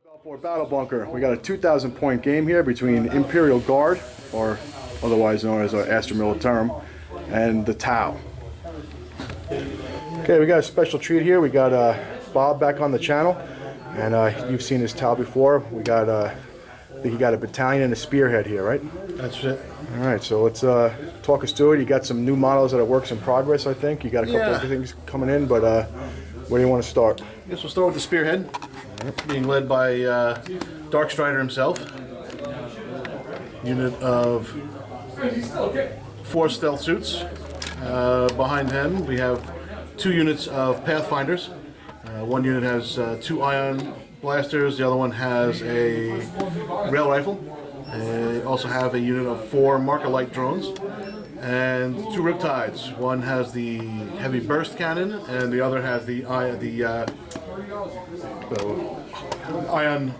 Bellport Battle Bunker. We got a 2,000 point game here between Imperial Guard, or otherwise known as Astra Militarum, and the Tau. Okay, we got a special treat here. We got Bob back on the channel, and you've seen his Tau before. We got, I think you got a battalion and a spearhead here, right? That's it. All right, so let's talk us through it. You got some new models that are works in progress, I think. You got a couple of things coming in, but where do you want to start? I guess we'll start with the spearhead, being led by Darkstrider himself. Unit of 4 stealth suits. Behind him, we have 2 units of Pathfinders. One unit has 2 ion blasters, the other one has a rail rifle. They also have a unit of 4 marker light drones and 2 Riptides. One has the heavy burst cannon, and the other has the ion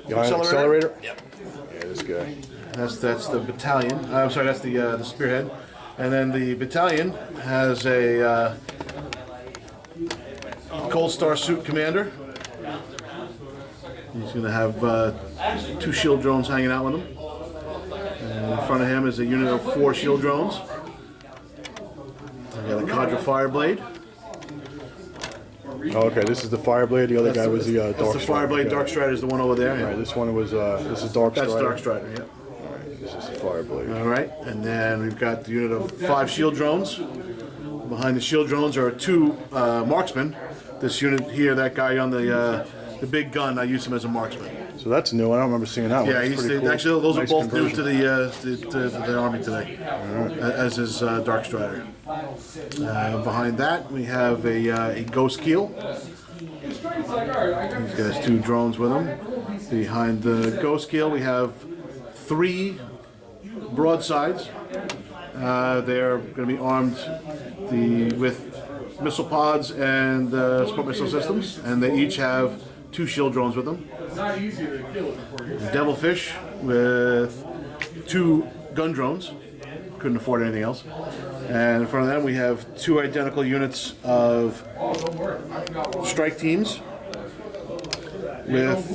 accelerator. Yep. Yeah, this guy. That's the battalion. I'm sorry, that's the spearhead. And then the battalion has a Cold Star suit commander. He's going to have 2 shield drones hanging out with him. And in front of him is a unit of 4 shield drones. We got a Cadre Fireblade. Oh, okay, this is the Fireblade. The other guy was the Dark That's the Fireblade. Okay. Darkstrider is the one over there. All right, this one was this is Darkstrider. That's Darkstrider. Yeah. All right, this is the Fireblade. All right, and then we've got the unit of 5 shield drones. Behind the shield drones are 2 marksmen. This unit here, that guy on the big gun, I use him as a marksman. So that's new. I don't remember seeing that one. Yeah, That's pretty cool. actually those Nice are both conversion. new to the army today, as is Darkstrider. Behind that, we have a Ghost Keel. He's got 2 drones with him. Behind the Ghost Keel, we have 3 broadsides. They're going to be armed with missile pods and support missile systems, and they each have 2 shield drones with them. Devilfish with 2 gun drones. Couldn't afford anything else. And in front of them we have 2 identical units of strike teams with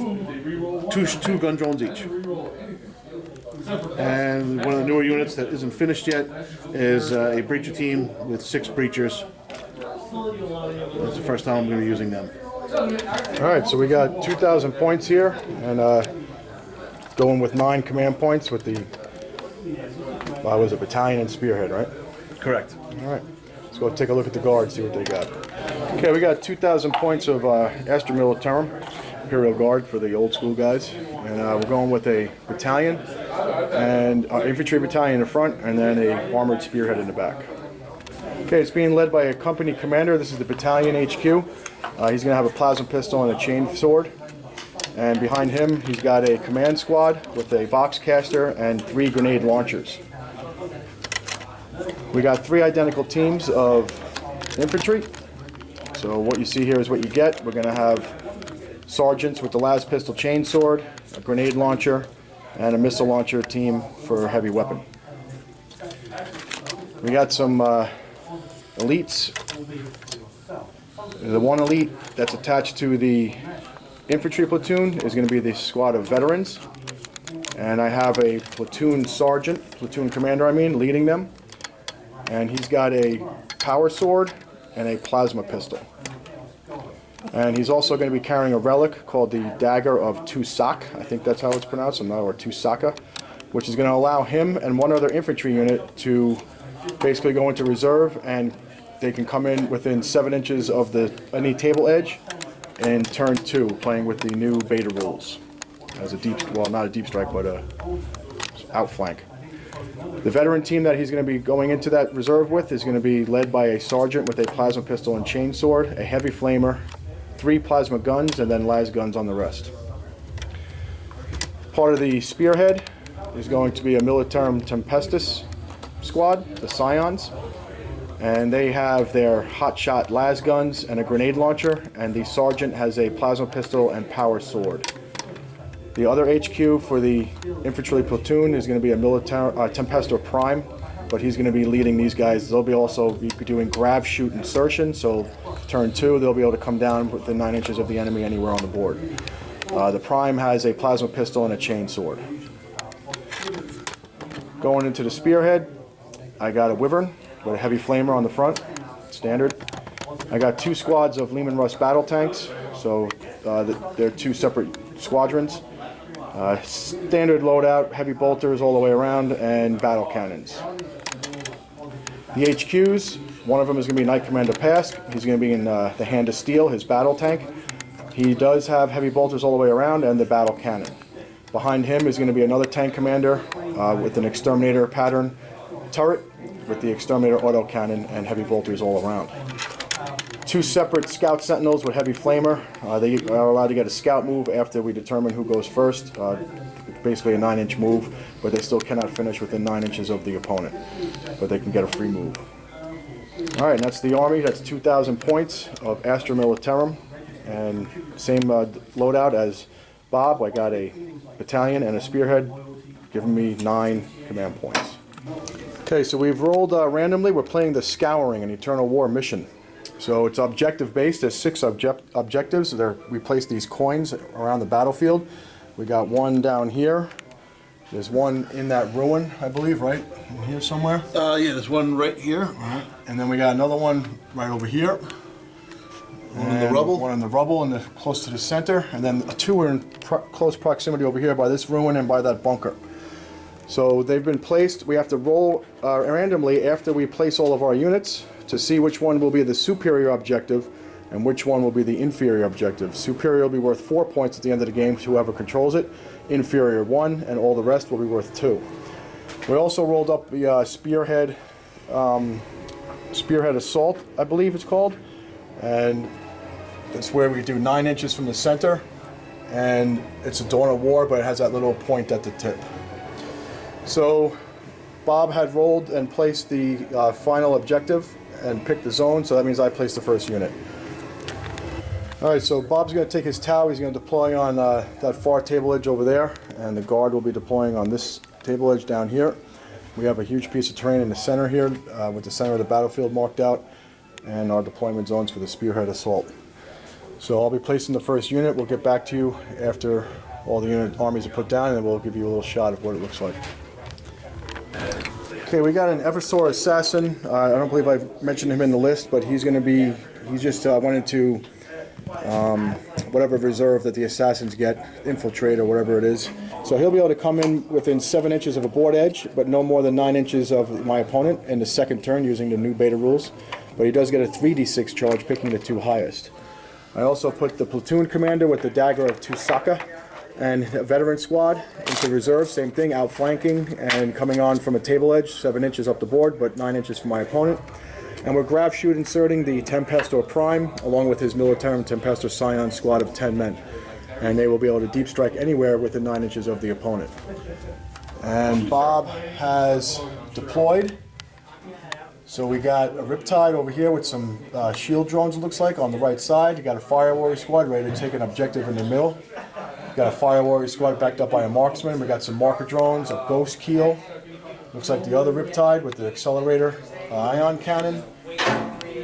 2 gun drones each. And one of the newer units that isn't finished yet is a breacher team with 6 breachers. That's the first time I'm going to be using them. All right, so we got 2,000 points here, and going with 9 command points with the was a battalion and spearhead, right? Correct. All right, let's go take a look at the guard, see what they got. Okay, we got 2,000 points of Astra Militarum, Imperial Guard for the old school guys, and we're going with a battalion and infantry battalion in the front, and then a armored spearhead in the back. Okay, it's being led by a company commander. This is the battalion HQ. He's going to have a plasma pistol and a chain sword. And behind him, he's got a command squad with a Vox caster and 3 grenade launchers. We got 3 identical teams of infantry. So what you see here is what you get. We're going to have sergeants with the las pistol chain sword, a grenade launcher, and a missile launcher team for a heavy weapon. We got some elites. The one elite that's attached to the infantry platoon is going to be the squad of veterans, and I have a platoon sergeant, platoon commander I mean, leading them, and he's got a power sword and a plasma pistol. And he's also going to be carrying a relic called the Dagger of Tusak, I think that's how it's pronounced, or Tusaka, which is going to allow him and 1 other infantry unit to basically go into reserve, and they can come in within 7 inches of any table edge in turn 2, playing with the new beta rules as a deep, well, not a deep strike, but a outflank. The veteran team that he's going to be going into that reserve with is going to be led by a sergeant with a plasma pistol and chain sword, a heavy flamer, 3 plasma guns, and then las guns on the rest. Part of the spearhead is going to be a Militarum Tempestus squad, the Scions, and they have their hotshot las guns and a grenade launcher, and the sergeant has a plasma pistol and power sword. The other HQ for the infantry platoon is going to be a Tempestor Prime, but he's going to be leading these guys. They'll be also be doing grab, shoot, insertion, so turn 2, they'll be able to come down within 9 inches of the enemy anywhere on the board. The Prime has a plasma pistol and a chain sword. Going into the spearhead, I got a Wyvern with a heavy flamer on the front, standard. I got 2 squads of Leman Russ battle tanks, so they're 2 separate squadrons. Standard loadout, heavy bolters all the way around, and battle cannons. The HQs, one of them is going to be Knight Commander Pask. He's going to be in the Hand of Steel, his battle tank. He does have heavy bolters all the way around and the battle cannon. Behind him is going to be another tank commander with an exterminator pattern turret with the exterminator auto cannon and heavy bolters all around. 2 separate scout sentinels with heavy flamer. They are allowed to get a scout move after we determine who goes first. Basically a 9-inch move, but they still cannot finish within 9 inches of the opponent. But they can get a free move. Alright, and that's the army. That's 2,000 points of Astra Militarum. And same loadout as Bob. I got a battalion and a spearhead, giving me 9 command points. Okay, so we've rolled randomly. We're playing the Scouring, an Eternal War mission. So it's objective based. There's 6 objectives. We place these coins around the battlefield. We got one down here. There's one in that ruin, I believe, right? In here somewhere? Yeah, there's one right here. And then we got another one right over here. One in the rubble? One in the rubble and close to the center. And then 2 are in close proximity over here by this ruin and by that bunker. So they've been placed. We have to roll randomly after we place all of our units to see which one will be the superior objective and which one will be the inferior objective. Superior will be worth 4 points at the end of the game to whoever controls it. Inferior 1, and all the rest will be worth 2. We also rolled up the spearhead assault, I believe it's called, and it's where we do 9 inches from the center, and it's a Dawn of War, but it has that little point at the tip. So Bob had rolled and placed the final objective and picked the zone, so that means I placed the first unit. Alright, so Bob's going to take his tower, he's going to deploy on that far table edge over there, and the guard will be deploying on this table edge down here. We have a huge piece of terrain in the center here, with the center of the battlefield marked out, and our deployment zones for the spearhead assault. So I'll be placing the first unit. We'll get back to you after all the armies are put down, and then we'll give you a little shot of what it looks like. Okay, we got an Eversor assassin. I don't believe I've mentioned him in the list, but he's going to be, he just went into whatever reserve that the assassins get, infiltrate or whatever it is. So he'll be able to come in within 7 inches of a board edge, but no more than 9 inches of my opponent in the second turn using the new beta rules. But he does get a 3d6 charge, picking the 2 highest. I also put the platoon commander with the dagger of Tusaka and a veteran squad into reserve, same thing, outflanking and coming on from a table edge, 7 inches up the board, but 9 inches from my opponent. And we're graph shoot inserting the Tempestor Prime along with his Militarum Tempestor Scion squad of 10 men. And they will be able to deep strike anywhere within 9 inches of the opponent. And Bob has deployed. So we got a Riptide over here with some shield drones, it looks like, on the right side. You got a Fire Warrior squad ready to take an objective in the middle. Got a Fire Warrior squad backed up by a marksman. We got some marker drones, a Ghost Keel. Looks like the other Riptide with the accelerator ion cannon.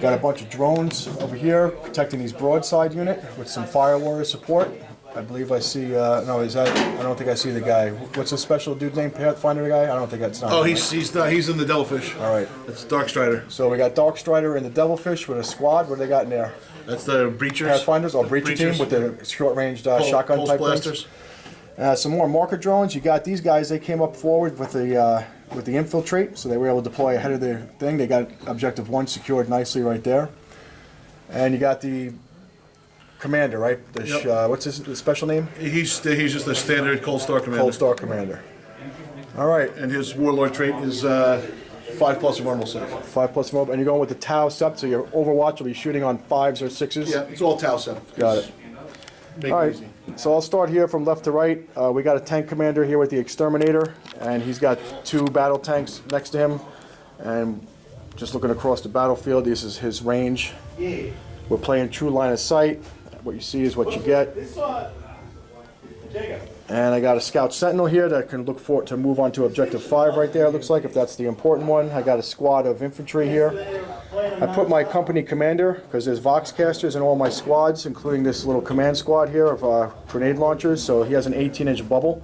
Got a bunch of drones over here protecting these broadside unit with some Fire Warrior support. I believe I see, no, is that, I don't think I see the guy. What's the special dude's name, Pathfinder guy? I don't think that's not. Oh, him, he's in the Devilfish. All right. That's Dark Strider. So we got Dark Strider and the Devilfish with a squad. What do they got in there? That's the Breachers. Pathfinders, or Breacher team with the short-range shotgun type blasters. Some more marker drones. You got these guys. They came up forward with the infiltrate, so they were able to deploy ahead of their thing. They got objective 1 secured nicely right there. And you got the commander, right? What's his special name? He's just a standard Cold Star Commander. Cold Star Commander. All right. And his Warlord trait is 5+ vulnerable save. 5+ vulnerable. And you're going with the Tau Sept, so your Overwatch will be shooting on 5s or 6s? Yeah, it's all Tau Sept. Got it. All right, so I'll start here from left to right. We got a tank commander here with the Exterminator, and he's got 2 battle tanks next to him. And just looking across the battlefield, this is his range. We're playing true line of sight. What you see is what you get. And I got a Scout Sentinel here that can look for to move on to Objective 5 right there, it looks like, if that's the important one. I got a squad of infantry here. I put my company commander, because there's Voxcasters in all my squads, including this little command squad here of grenade launchers. So he has an 18-inch bubble,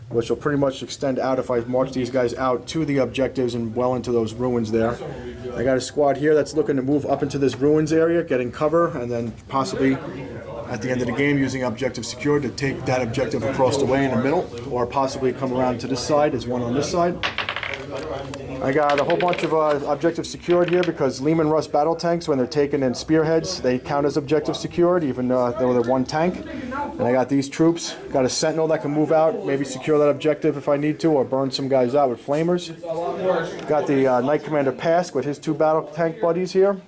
which will pretty much extend out if I march these guys out to the objectives and well into those ruins there. I got a squad here that's looking to move up into this ruins area, getting cover, and then possibly at the end of the game using objective secured to take that objective across the way in the middle, or possibly come around to this side. There's one on this side. I got a whole bunch of objectives secured here because Lehman Russ battle tanks, when they're taken in spearheads, they count as objective secured, even though they're one tank. And I got these troops. Got a sentinel that can move out, maybe secure that objective if I need to, or burn some guys out with flamers. Got the Knight Commander Pask with his 2 battle tank buddies here.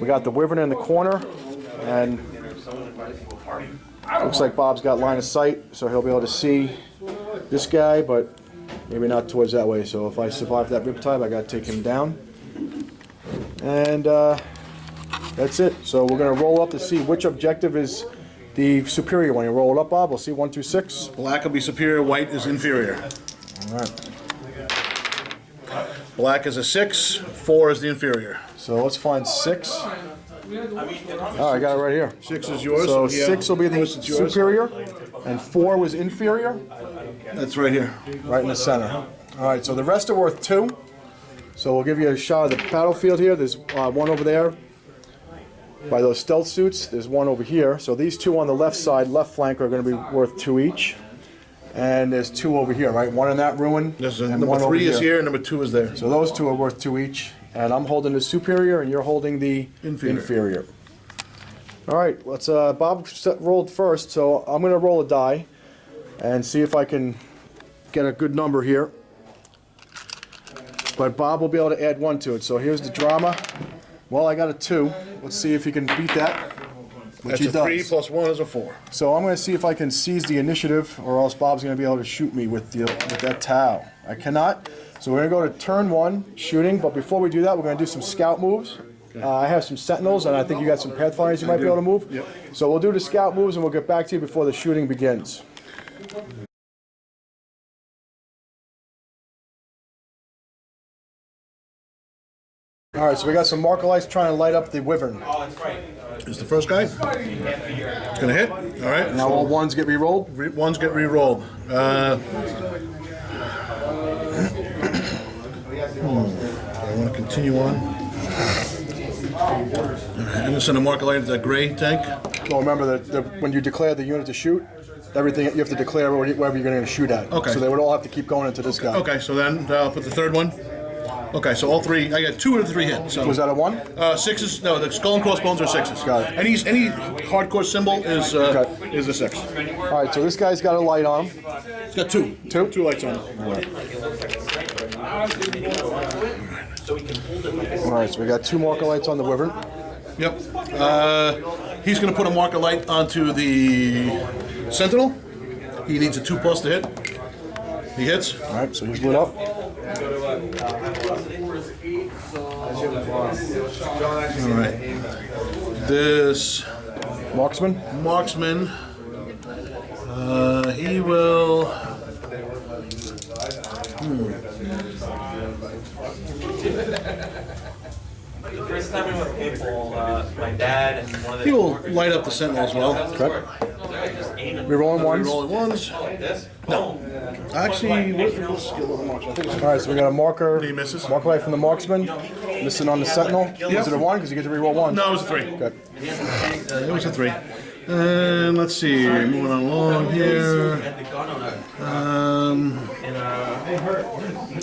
We got the Wyvern in the corner, and looks like Bob's got line of sight, so he'll be able to see this guy, but maybe not towards that way. So if I survive that riptide, I got to take him down. And that's it. So we're going to roll up to see which objective is the superior one. You roll it up, Bob. We'll see 1, 2, 6. Black will be superior, white is inferior. All right. Black is a 6, 4 is the inferior. So let's find 6. Oh, I got it right here. 6 is yours. So yeah. 6 will be the superior, and 4 was inferior. That's right here. Right in the center. All right, so the rest are worth 2. So we'll give you a shot of the battlefield here. There's one over there by those stealth suits. There's one over here. So these 2 on the left side, left flank, are going to be worth 2 each. And there's 2 over here, right? One in that ruin. And number 3 is here, and number 2 is there. So those 2 are worth 2 each. And I'm holding the superior, and you're holding the inferior. All right, let's. Bob rolled first, so I'm going to roll a die and see if I can get a good number here. But Bob will be able to add 1 to it. So here's the drama. Well, I got a 2. Let's see if he can beat that. That's a 3 plus 1 is a 4. So I'm going to see if I can seize the initiative, or else Bob's going to be able to shoot me with that Tau. I cannot. So we're going to go to turn 1, shooting. But before we do that, we're going to do some scout moves. I have some sentinels, and I think you got some pathfinders you might be able to move. Yep. So we'll do the scout moves, and we'll get back to you before the shooting begins. All right, so we got some marker lights trying to light up the Wyvern. Is the first guy? It's going to hit. All right. Now all 1s get re-rolled? 1s get re-rolled. I want to continue on. All right, I'm going to send a marker light to that gray tank. Well, remember that when you declare the unit to shoot, everything you have to declare wherever you're going to shoot at. Okay. So they would all have to keep going into this guy. Okay, so then I'll put the third one. Okay, so all 3. I got 2 of the 3 hits. So Was that a 1? 6s. No, the skull and crossbones are 6s. Got it. Any hardcore symbol is a 6. All right, so this guy's got a light on him. It's got 2. 2 lights on it. All right, so we got 2 marker lights on the Wyvern. Yep. He's going to put a marker light onto the Sentinel. He needs a 2+ to hit. He hits. All right, so he's lit up. All right. This Marksman. He will. The first time we went paintball, my dad and one of the He will light up the Sentinel as well. Okay. We're rolling 1s. Rolling 1s. like this. No. Actually, what's the skill of the marksman? I think it's All right, so we got a marker. He misses. Marker light from the Marksman. Missing on the Sentinel. Is it a 1? Because you get to re-roll 1. No, it was a 3. Okay. It was a 3. And let's see, moving on along here. These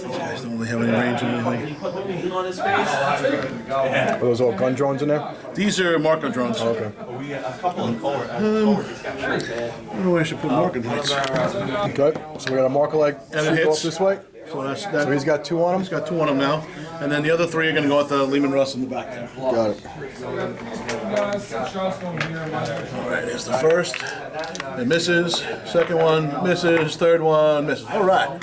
guys don't really have any range or anything. On his face. Are those all gun drones in there? These are marker drones. Okay. A couple of color. I don't know where I should put marker lights. Okay. So we got a marker light And it shoot hits. off this way. So that's So that. he's got 2 on He's him. got 2 on him now. And then the other 3 are going to go with the Lehman Russ in the back there. Got it. Alright, here's the first. It misses. Second one misses. Third one misses. Alright.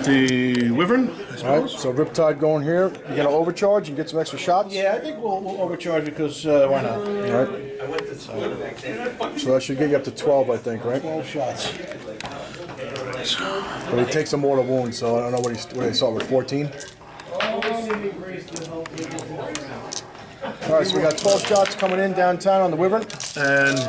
The Wyvern, I Alright, suppose. so Riptide going here. You gonna overcharge and get some extra shots? Yeah, I think we'll overcharge because why not? Alright. So that should get you up to 12, I think, right? 12 shots. But he takes some mortal wounds, so I don't know what he saw with 14. Alright, so we got 12 shots coming in downtown on the Wyvern. And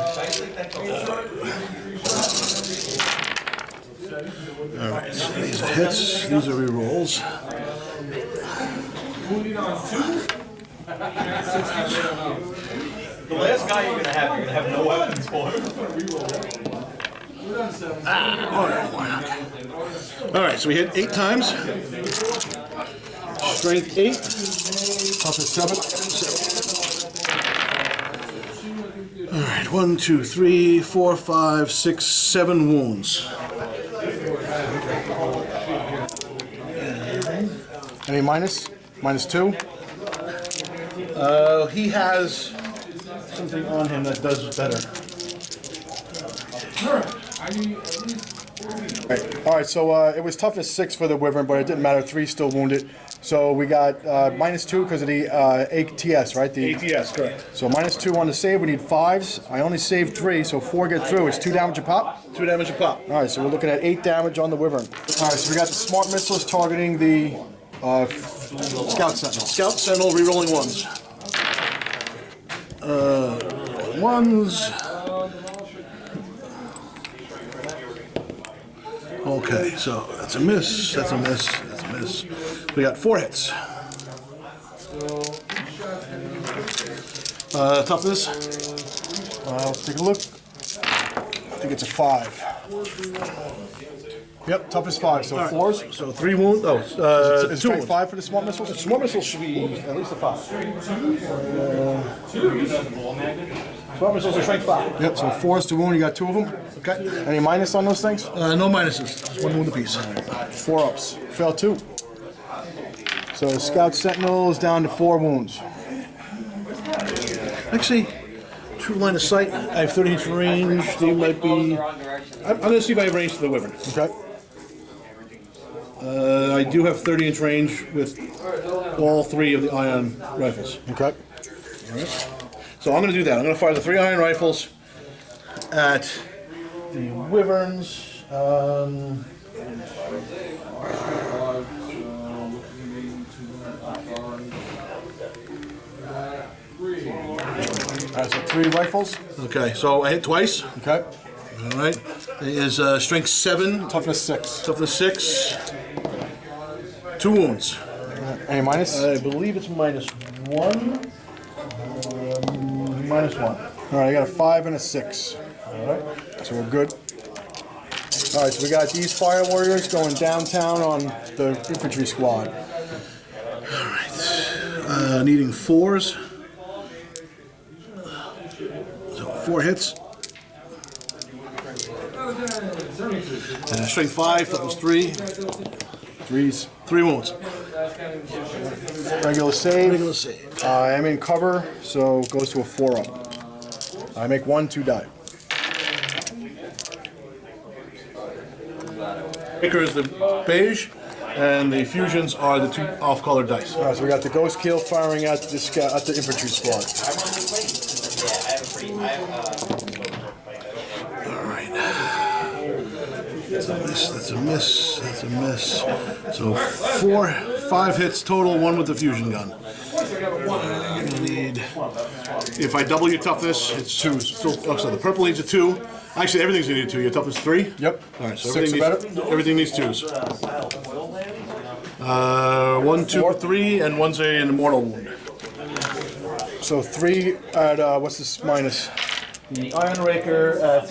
alright, so these are hits, these are rerolls. The last guy you're gonna have no weapons for. Alright, so we hit 8 times. Strength 8. Toughness 7. Alright, 1, 2, 3, 4, 5, 6, 7 wounds. Any minus? Minus 2? He has something on him that does better. Alright, so it was toughness 6 for the Wyvern, but it didn't matter. 3 still wounded. So we got minus 2 because of the ATS, right? The ATS, correct. So minus 2 on the save. We need 5s. I only saved 3, so 4 get through. It's 2 damage a pop. 2 damage a pop. Alright, so we're looking at 8 damage on the Wyvern. Alright, so we got the smart missiles targeting the Scout Sentinel. Scout Sentinel rerolling 1s. Ones. Okay, so that's a miss, that's a miss, that's a miss. We got 4 hits. Toughness. Let's take a look. I think it's a 5. Yep, toughness 5. So 4s. So 3 wounds. Oh, Is 2 strength wounds. 5 for the smart missiles? Smart missiles should be at least a 5. Smart missiles are strength 5. Yep, so 4s to wound. You got 2 of them. Okay. Any minus on those things? No minuses. Just 1 wound apiece. 4 ups. Fail 2. So the Scout Sentinel is down to 4 wounds. Actually, true line of sight. I have 30-inch range. They might be. I'm going to see if I have range to the Wyvern. Okay. I do have 30-inch range with all 3 of the ion rifles. Okay. So I'm going to do that. I'm going to fire the 3 iron rifles at the Wyverns. Alright, so 3 rifles. Okay, so I hit twice. Okay. All right. It is strength 7, Toughness 6. toughness 6, 2 wounds. Any minus? I believe it's minus 1. Minus 1. Alright, I got a 5 and a 6. Alright. So we're good. Alright, so we got these fire warriors going downtown on the infantry squad. Needing 4s. So 4 hits. Strength 5, toughness 3. 3s. 3 wounds. Regular save. Regular save. I am in cover, so it goes to a 4 up. I make 1, 2 die. Breaker is the beige, and the fusions are the 2 off-colored dice. Alright, so we got the Ghost Keel firing at the infantry squad. Alright. That's a miss, that's a miss, that's a miss. So 5 hits total, 1 with the fusion gun. You need, if I double your toughness, it's 2s. So, so the purple needs a 2. Actually, everything's gonna need a 2. Your toughness 3? Yep. Alright, so 6 or better. everything needs 2s. 1, 2, 3, and 1's an immortal wound. So 3 at, what's this minus? The Iron Raker at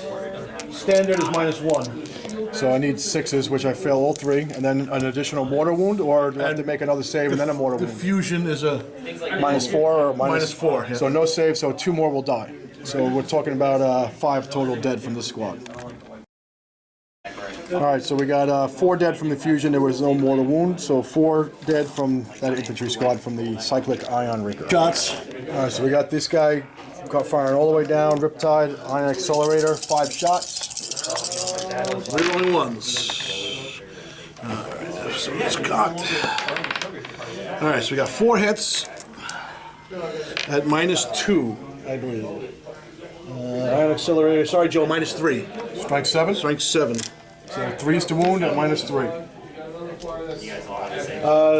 standard is minus 1. So I need 6s, which I fail all 3, and then an additional mortar wound, or do I have to make another save and then a mortar The wound? fusion is a Minus 4 or minus 4. Yeah. So no save, so 2 more will die. So we're talking about 5 total dead from this squad. All right, so we got 4 dead from the fusion. There was no mortal wound, so 4 dead from that infantry squad from the cyclic ion raker. Shots. All right, so we got this guy got firing all the way down, Riptide, ion accelerator, 5 shots. Rerolling ones. Alright, so it's got. Alright, so we got 4 hits at -2, I believe. Ion accelerator, sorry Joe, -3. Strength 7. Strength 7. So 3's to wound at -3.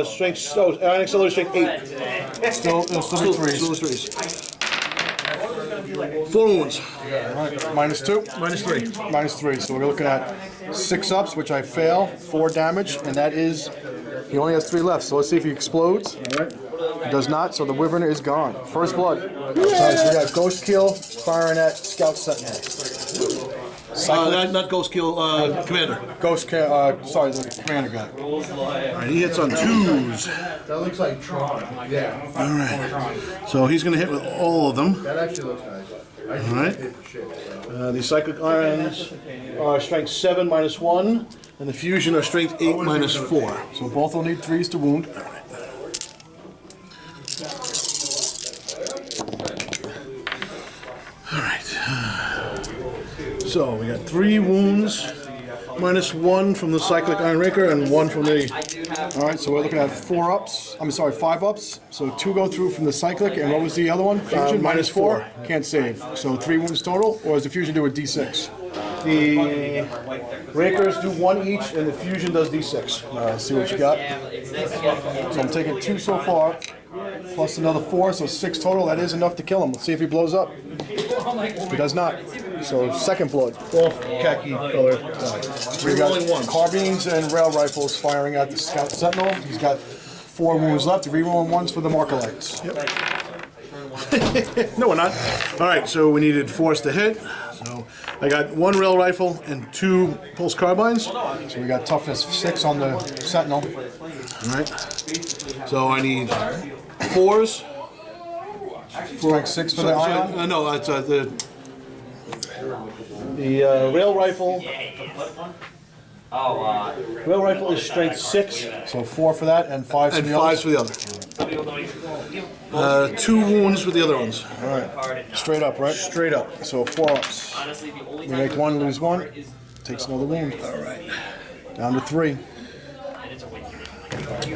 Strength, ion accelerator, strength 8. Still be 3's. Still 3's. 4 wounds. All right, -2. -3. -3. So we're looking at 6 ups, which I fail, 4 damage, and that is, he only has 3 left. So let's see if he explodes. Alright. He does not, so the wyvern is gone. First blood. All right, so we got Ghost Kill firing at Scout Sentinel. Not Ghost Kill, Commander. Sorry, the commander guy. Alright, he hits on 2s. That looks like Tron. Yeah. Alright. So he's going to hit with all of them. That actually looks nice. Alright. The cyclic irons are strength 7 -1, and the fusion are strength 8 -4. So both will need 3's to wound. Alright. So we got 3 wounds, -1 from the cyclic iron raker, and 1 from the. All right, so we're looking at 4 ups. I'm sorry, 5 ups. So 2 go through from the cyclic, and what was the other one? Fusion -4. Can't save. So 3 wounds total, or does the fusion do a D6? The rakers do 1 each, and the fusion does d6. All right, let's see what you got. So I'm taking 2 so far, plus another 4, so 6 total. That is enough to kill him. Let's see if he blows up. He does not. So second blood. Both khaki color. We got Rerolling ones. carbines and rail rifles firing at the Scout Sentinel. He's got 4 wounds left. Rerolling ones for the marker lights. No, we're not. All right, so we needed 4s to hit. So I got 1 rail rifle and 2 pulse carbines. So we got toughness 6 on the Sentinel. All right. So I need 4s. Strength 6 for the ion. No, it's the rail rifle. Rail rifle is strength 6 So 4 for that and 5 for and the 5s others. for the other. 2 wounds with the other ones. All right. Straight up, right? Straight up. So 4 ups. We make 1, lose 1. Takes another wound. All right. Down to 3.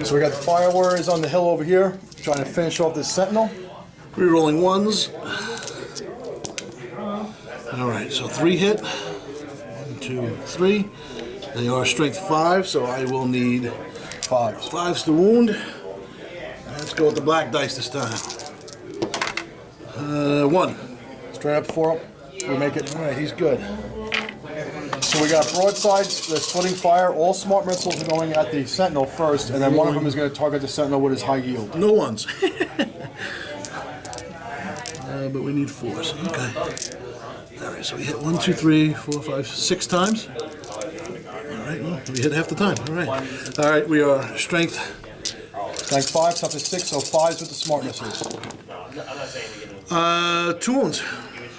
So we got the fire warriors on the hill over here, trying to finish off this Sentinel. Rerolling ones. All right, so 3 hit. 1, 2, 3. They are strength 5, so I will need 5s. 5s to wound. Let's go with the black dice this time. 1. Straight up 4 up. We make it. All right, he's good. So we got broadsides, they're splitting fire. All smart missiles are going at the Sentinel first, and then one of them is going to target the Sentinel with his high yield. No ones. But we need 4s. Okay. All right, so we hit 1, 2, 3, 4, 5, 6 times. All right, well, we hit half the time. All right. All right, we are strength. Strength 5, toughness 6, so 5s with the smart missiles. 2 wounds.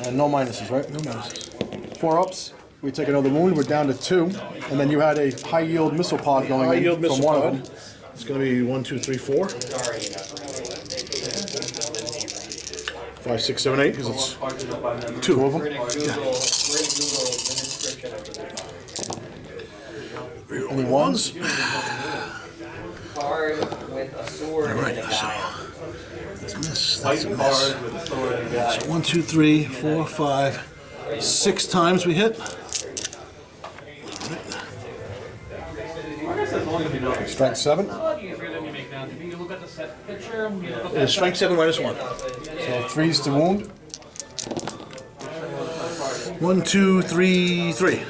And no minuses, right? No minuses. 4 ups. We take another wound. We're down to 2, and then you had a high yield missile pod going High in yield from missile one pod. of them. It's going to be 1, 2, 3, 4. 5, 6, 7, 8, because it's 2 of them. Only ones. Card with a sword. All right, so that's a miss. That's a miss. So 1, 2, 3, 4, 5, 6 times we hit. Strength 7. It's strength 7 -1. So 3s to wound. 1, 2, 3, 3.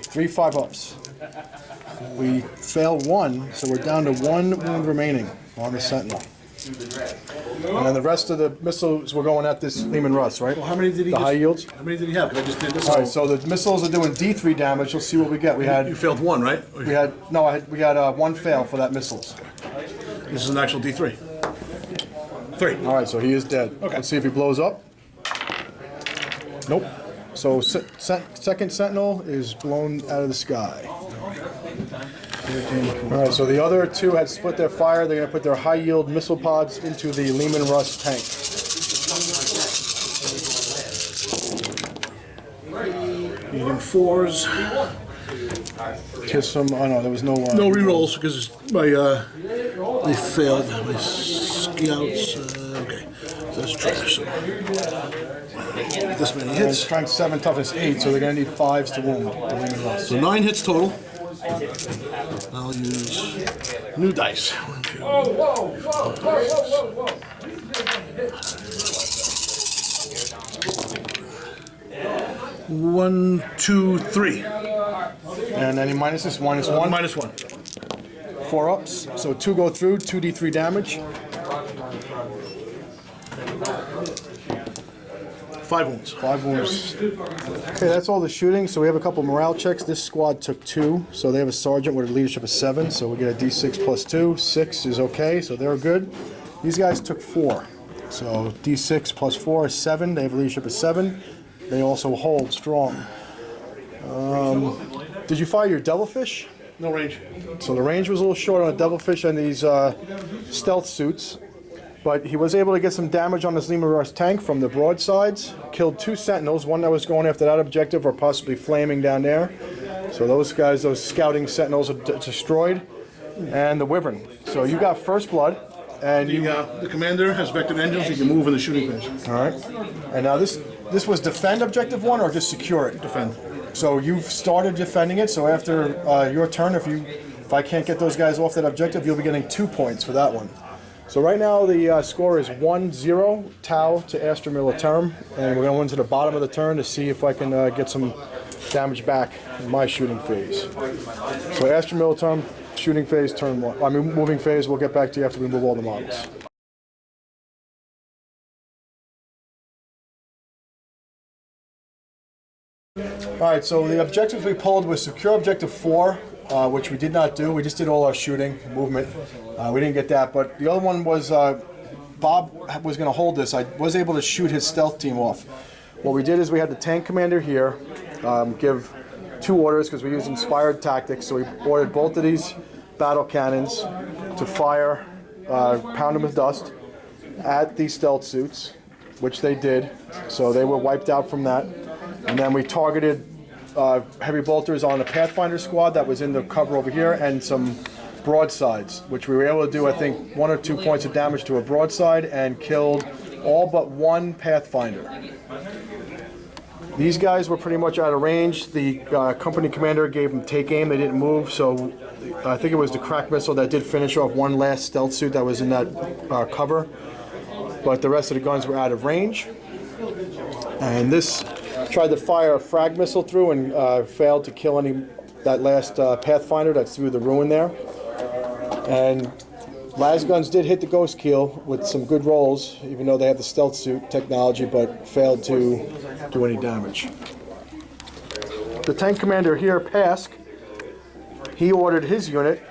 3 5 ups. We fail 1, so we're down to 1 wound remaining on the Sentinel. And then the rest of the missiles were going at this Lehman Russ, right? Well, how many did he The high yields? How many did he have? 'Cause I just did this. All right, so the missiles are doing D3 damage. Let's see what we get. We You had failed 1, right? we had 1 fail for that missiles. This is an actual D3. 3. All right, so he is dead. Okay. Let's see if he blows up. Nope. So second sentinel is blown out of the sky. All right, so the other two had split their fire. They're going to put their high-yield missile pods into the Lehman Russ tank. Needing 4s. Kiss them. Oh no, there was no. No rerolls because they failed. My scouts. Okay, so that's trash. So, this many It's hits. strength 7, toughness 8, so they're going to need 5s to wound the Lehman Russ. So 9 hits total. I'll use new dice. 1, 2, 1, 2, 3. And any minuses? Minus 1. Minus 1. 4 ups. So 2 go through, 2d3 damage. 5 wounds. 5 wounds. Okay, that's all the shooting. So we have a couple morale checks. This squad took 2, so they have a sergeant with a leadership of 7. So we get a d6 plus 2. 6 is okay, so they're good. These guys took 4. So d6 plus 4 is 7. They have a leadership of 7. They also hold strong. Did you fire your devilfish? No range. So the range was a little short on a devilfish and these stealth suits. But he was able to get some damage on his Lehman Russ tank from the broadsides. Killed 2 sentinels, one that was going after that objective or possibly flaming down there. So those guys, those scouting sentinels are destroyed. And the wyvern. So you got first blood. And you... The commander has vectored engines. He can move in the shooting phase. All right. And now this was defend objective 1 or just secure it? Defend. So you've started defending it. So after your turn, if I can't get those guys off that objective, you'll be getting 2 points for that one. So right now the score is 1-0 Tau to Astra Militarum, and we're going to win to the bottom of the turn to see if I can get some damage back in my shooting phase. So Astra Militarum, shooting phase, turn 1. I mean moving phase, we'll get back to you after we move all the models. Alright, so the objectives we pulled was secure objective 4, which we did not do. We just did all our shooting, movement. We didn't get that, but the other one was Bob was going to hold this. I was able to shoot his stealth team off. What we did is we had the tank commander here give 2 orders because we used inspired tactics. So we ordered both of these battle cannons to fire, pound them with dust at these stealth suits, which they did. So they were wiped out from that. And then we targeted heavy bolters on a Pathfinder squad that was in the cover over here and some broadsides, which we were able to do, I think, 1 or 2 points of damage to a broadside and killed all but 1 Pathfinder. These guys were pretty much out of range. The company commander gave them take aim. They didn't move, so I think it was the crack missile that did finish off one last stealth suit that was in that cover. But the rest of the guns were out of range. And this tried to fire a frag missile through and failed to kill that last Pathfinder that's through the ruin there. And las guns did hit the ghost keel with some good rolls, even though they have the stealth suit technology, but failed to do any damage. The tank commander here, Pask, he ordered his unit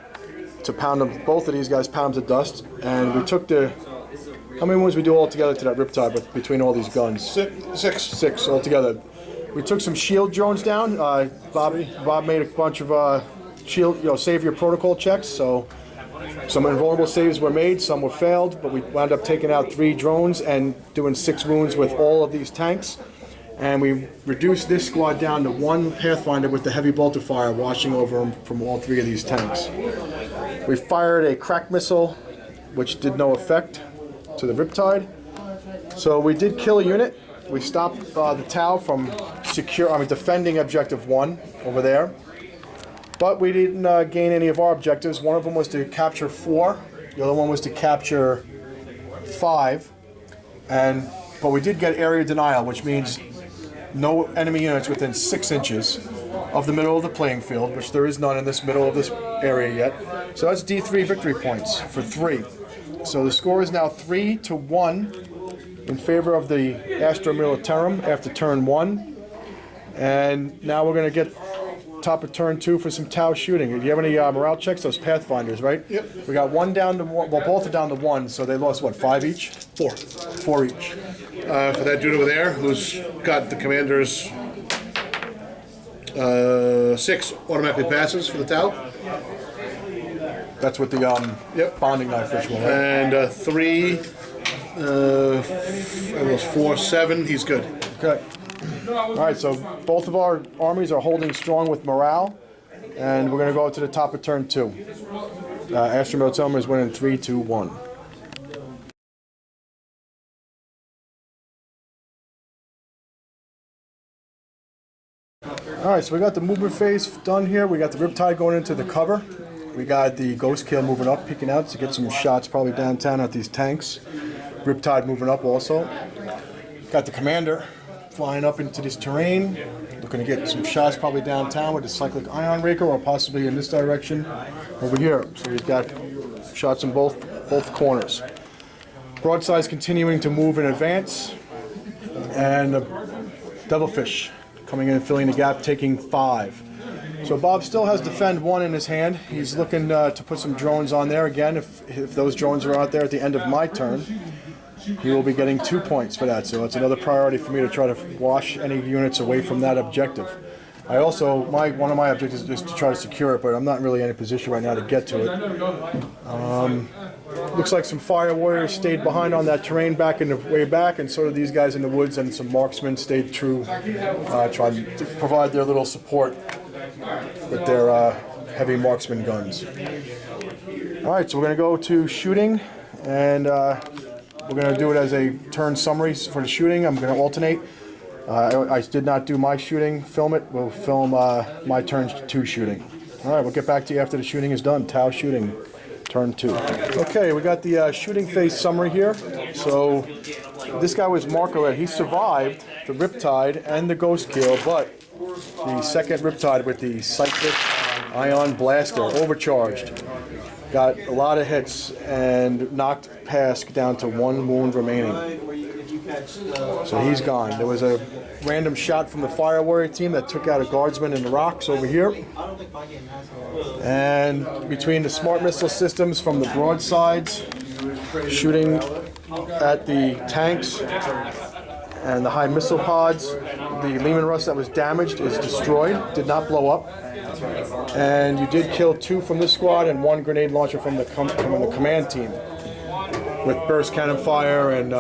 to pound them, both of these guys pound them to dust, and we took the, how many wounds we do all together to that riptide between all these guns? 6. 6 altogether. We took some shield drones down. Bob made a bunch of shield, savior protocol checks, so some invulnerable saves were made, some were failed, but we wound up taking out 3 drones and doing 6 wounds with all of these tanks. And we reduced this squad down to 1 Pathfinder with the heavy bolter fire washing over them from all 3 of these tanks. We fired a crack missile, which did no effect to the riptide. So we did kill a unit. We stopped the Tau from defending objective 1 over there. But we didn't gain any of our objectives. One of them was to capture 4. The other one was to capture 5. But we did get area denial, which means no enemy units within 6 inches of the middle of the playing field, which there is none in this middle of this area yet. So that's D3 victory points for 3. So the score is now 3-1 in favor of the Astra Militarum after turn 1. And now we're going to get top of turn 2 for some Tau shooting. Do you have any morale checks? Those Pathfinders, right? Yep. We got 1 down to 1, well, both are down to 1, so they lost, what, 5 each? 4. 4 each. For that dude over there who's got the commander's 6 automatically passes for the Tau. That's with the Yep. bonding knife ritual, right? And 3, almost 4, 7. He's good. Okay. All right, so both of our armies are holding strong with morale, and we're going to go to the top of turn 2. Astra Militarum is winning 3, 2, 1. All right, so we got the movement phase done here. We got the Riptide going into the cover. We got the Ghost Kill moving up, peeking out to get some shots probably downtown at these tanks. Riptide moving up also. Got the Commander flying up into this terrain, looking to get some shots probably downtown with the Cyclic Ion Raker, or possibly in this direction over here. So we've got shots in both corners. Broadside's continuing to move in advance, and the Devilfish coming in and filling the gap, taking 5. So Bob still has Defend 1 in his hand. He's looking to put some drones on there again. If those drones are out there at the end of my turn, he will be getting 2 points for that. So it's another priority for me to try to wash any units away from that objective. I also, one of my objectives is to try to secure it, but I'm not really in a position right now to get to it. Looks like some Fire Warriors stayed behind on that terrain back in the way back, and so did these guys in the woods, and some marksmen stayed true, trying to provide their little support with their heavy marksman guns. All right, so we're going to go to shooting, and we're going to do it as a turn summary for the shooting. I'm going to alternate. I did not do my shooting, film it. We'll film my turn 2 shooting. All right, we'll get back to you after the shooting is done. Tau shooting, turn 2. Okay, we got the shooting phase summary here. So this guy was Marcolet. He survived the Riptide and the Ghost Kill, but the second Riptide with the Cyclic Ion Blaster, overcharged. Got a lot of hits and knocked Pask down to 1 wound remaining. So he's gone. There was a random shot from the Fire Warrior team that took out a guardsman in the rocks over here. And between the smart missile systems from the broadsides, shooting at the tanks and the high missile pods, the Lehman Russ that was damaged is destroyed, did not blow up. And you did kill 2 from this squad and 1 grenade launcher from the command team, with burst cannon fire and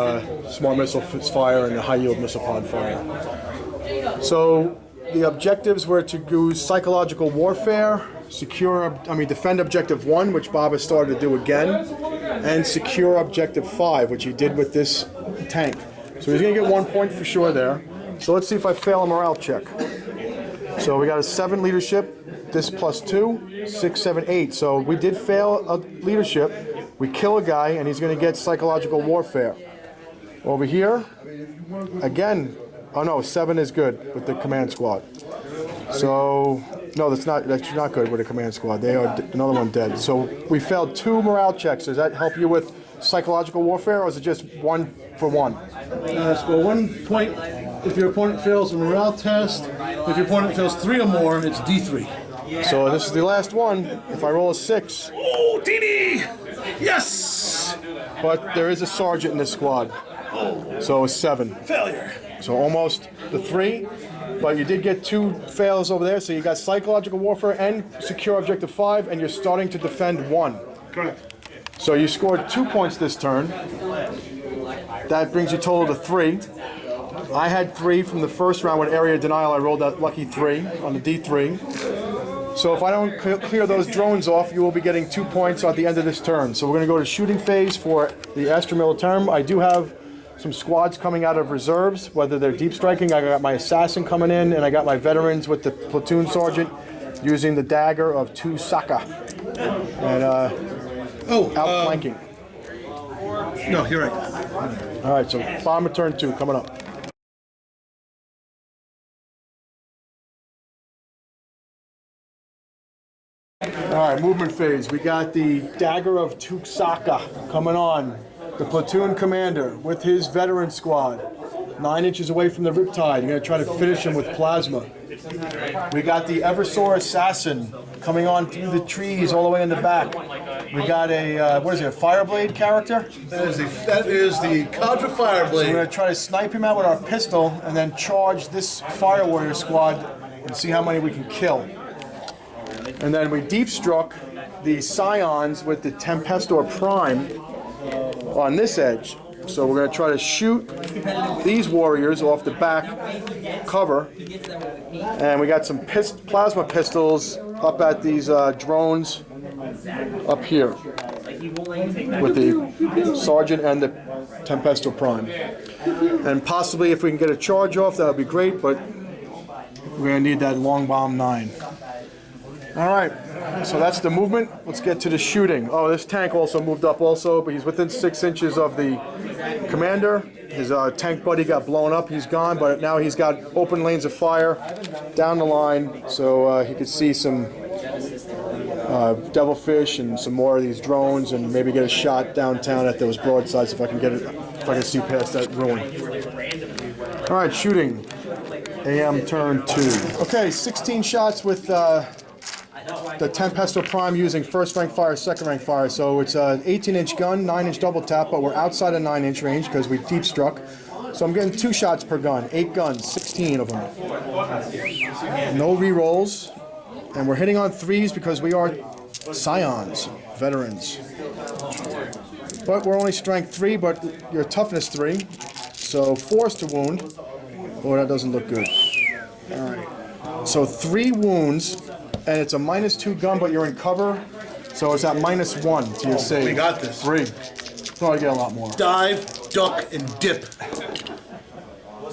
smart missile fire and high yield missile pod fire. So the objectives were to use psychological warfare, defend objective 1, which Bob has started to do again, and secure objective 5, which he did with this tank. So he's going to get 1 point for sure there. So let's see if I fail a morale check. So we got a 7 leadership, this plus 2, 6, 7, 8. So we did fail a leadership. We kill a guy, and he's going to get psychological warfare. Over here, again, oh no, 7 is good with the command squad. So, no, that's not good with the command squad. They are another one dead. So we failed 2 morale checks. Does that help you with psychological warfare, or is it just 1 for 1? Score 1 point if your opponent fails a morale test. If your opponent fails 3 or more, it's D3. So this is the last one. If I roll a 6. Oh, DD! Yes! But there is a sergeant in this squad. So a 7. Failure. So almost the 3. But you did get 2 fails over there. So you got psychological warfare and secure objective 5, and you're starting to defend 1. Correct. So you scored 2 points this turn. That brings your total to 3. I had 3 from the first round with area denial. I rolled that lucky 3 on the D3. So if I don't clear those drones off, you will be getting 2 points at the end of this turn. So we're going to go to shooting phase for the Astra Militarum. I do have some squads coming out of reserves, whether they're deep striking. I got my assassin coming in, and I got my veterans with the platoon sergeant using the dagger of 2 Saka and outflanking. No, you're right. All right, so bomber turn 2 coming up. All right, movement phase. We got the dagger of Tuksaka coming on. The platoon commander with his veteran squad, 9 inches away from the Riptide. You're going to try to finish him with plasma. We got the Eversor assassin coming on through the trees all the way in the back. We got a, a Fireblade character? That is the Cadre Fireblade. So we're going to try to snipe him out with our pistol and then charge this Fire Warrior squad and see how many we can kill. And then we deep struck the Scions with the Tempestor Prime on this edge. So we're going to try to shoot these warriors off the back cover. And we got some plasma pistols up at these drones up here with the Sergeant and the Tempestor Prime. And possibly if we can get a charge off, that would be great, but we're going to need that long bomb 9. All right, so that's the movement. Let's get to the shooting. Oh, this tank also moved up also, but he's within 6 inches of the commander. His tank buddy got blown up. He's gone, but now he's got open lanes of fire down the line, so he could see some devilfish and some more of these drones, and maybe get a shot downtown at those broadsides if I can get it, if I can see past that ruin. All right, shooting. AM turn 2. Okay, 16 shots with the Tempestor Prime using first rank fire, second rank fire. So it's an 18-inch gun, 9-inch double tap, but we're outside of 9-inch range because we deep struck. So I'm getting 2 shots per gun, 8 guns, 16 of them. No re-rolls, and we're hitting on 3s because we are Scions, veterans. But we're only strength 3, but you're toughness 3. So 4s to wound. Oh, that doesn't look good. All right. So 3 wounds. And it's a -2 gun, but you're in cover, so it's at -1 to your save. We got this. 3. No, I get a lot more. Dive, duck, and dip.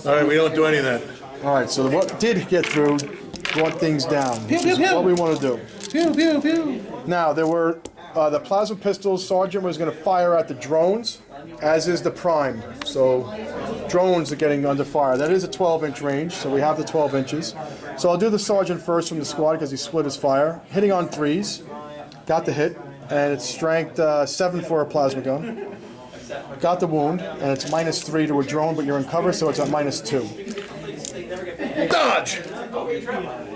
All right, we don't do any of that. All right, so what did get through brought things down, which is what we want to do. Pew, pew, pew. Now, there were the plasma pistols. Sergeant was going to fire at the drones, as is the Prime. So drones are getting under fire. That is a 12-inch range, so we have the 12 inches. So I'll do the Sergeant first from the squad because he split his fire. Hitting on 3s. Got the hit, and it's strength 7 for a plasma gun. Got the wound, and it's -3 to a drone, but you're in cover, so it's at -2. Dodge!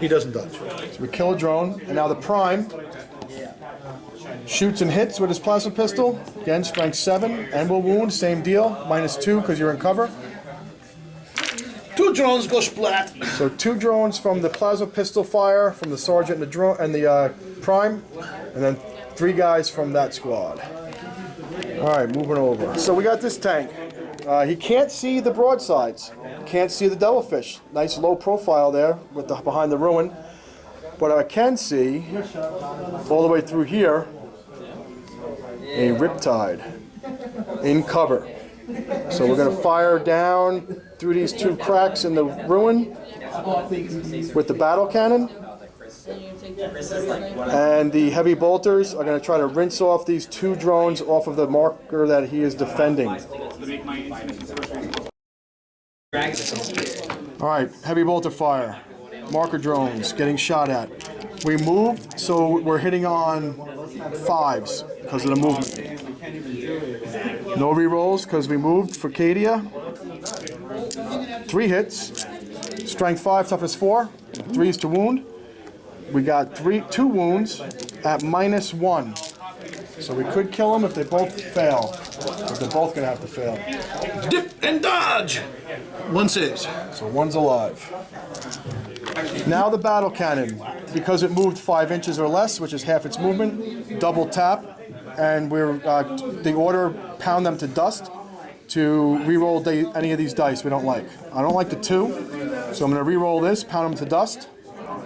He doesn't dodge. So we kill a drone, and now the Prime shoots and hits with his plasma pistol. Again, strength 7, and will wound, same deal, -2 because you're in cover. 2 drones go splat. So 2 drones from the plasma pistol fire, from the Sergeant and the drone and the Prime, and then 3 guys from that squad. All right, moving over. So we got this tank. He can't see the broadsides, can't see the devilfish. Nice low profile there with behind the ruin. But I can see all the way through here a riptide in cover. So we're going to fire down through these 2 cracks in the ruin with the battle cannon. And the heavy bolters are going to try to rinse off these 2 drones off of the marker that he is defending. All right, heavy bolter fire. Marker drones getting shot at. We moved, so we're hitting on 5s because of the movement. No re-rolls because we moved for Cadia. 3 hits. Strength 5, toughness 4. 3s to wound. We got 2 wounds at -1. So we could kill them if they both fail. But they're both going to have to fail. Dip and dodge! 1 saves. So 1's alive. Now the battle cannon. Because it moved 5 inches or less, which is half its movement, double tap. And we're the order, pound them to dust to re-roll any of these dice we don't like. I don't like the 2, so I'm going to re-roll this, pound them to dust.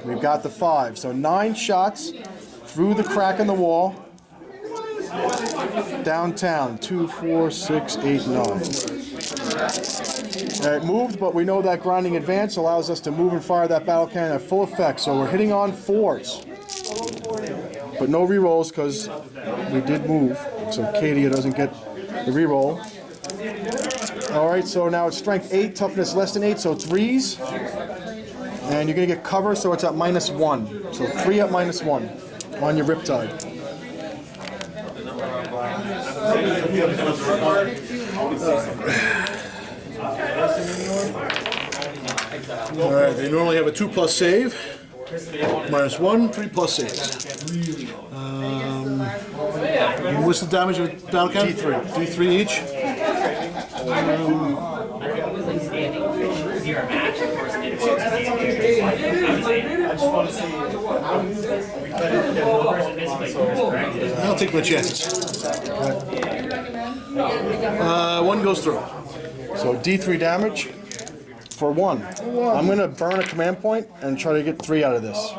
We've got the 5, so 9 shots through the crack in the wall, downtown, 2, 4, 6, 8, 9. It moved, but we know that grinding advance allows us to move and fire that battle cannon at full effect, so we're hitting on 4s. But no re-rolls because we did move, so Cadia doesn't get the re-roll. All right, so now it's strength 8, toughness less than 8, so 3s. And you're going to get cover, so it's at -1. So 3 at -1 on your riptide. All right, they normally have a 2+ save. -1, 3+ saves. What's the damage of the battle cannon? D3. D3 each. I'll take my chances. One goes through. So D3 damage for 1. I'm going to burn a command point and try to get 3 out of this,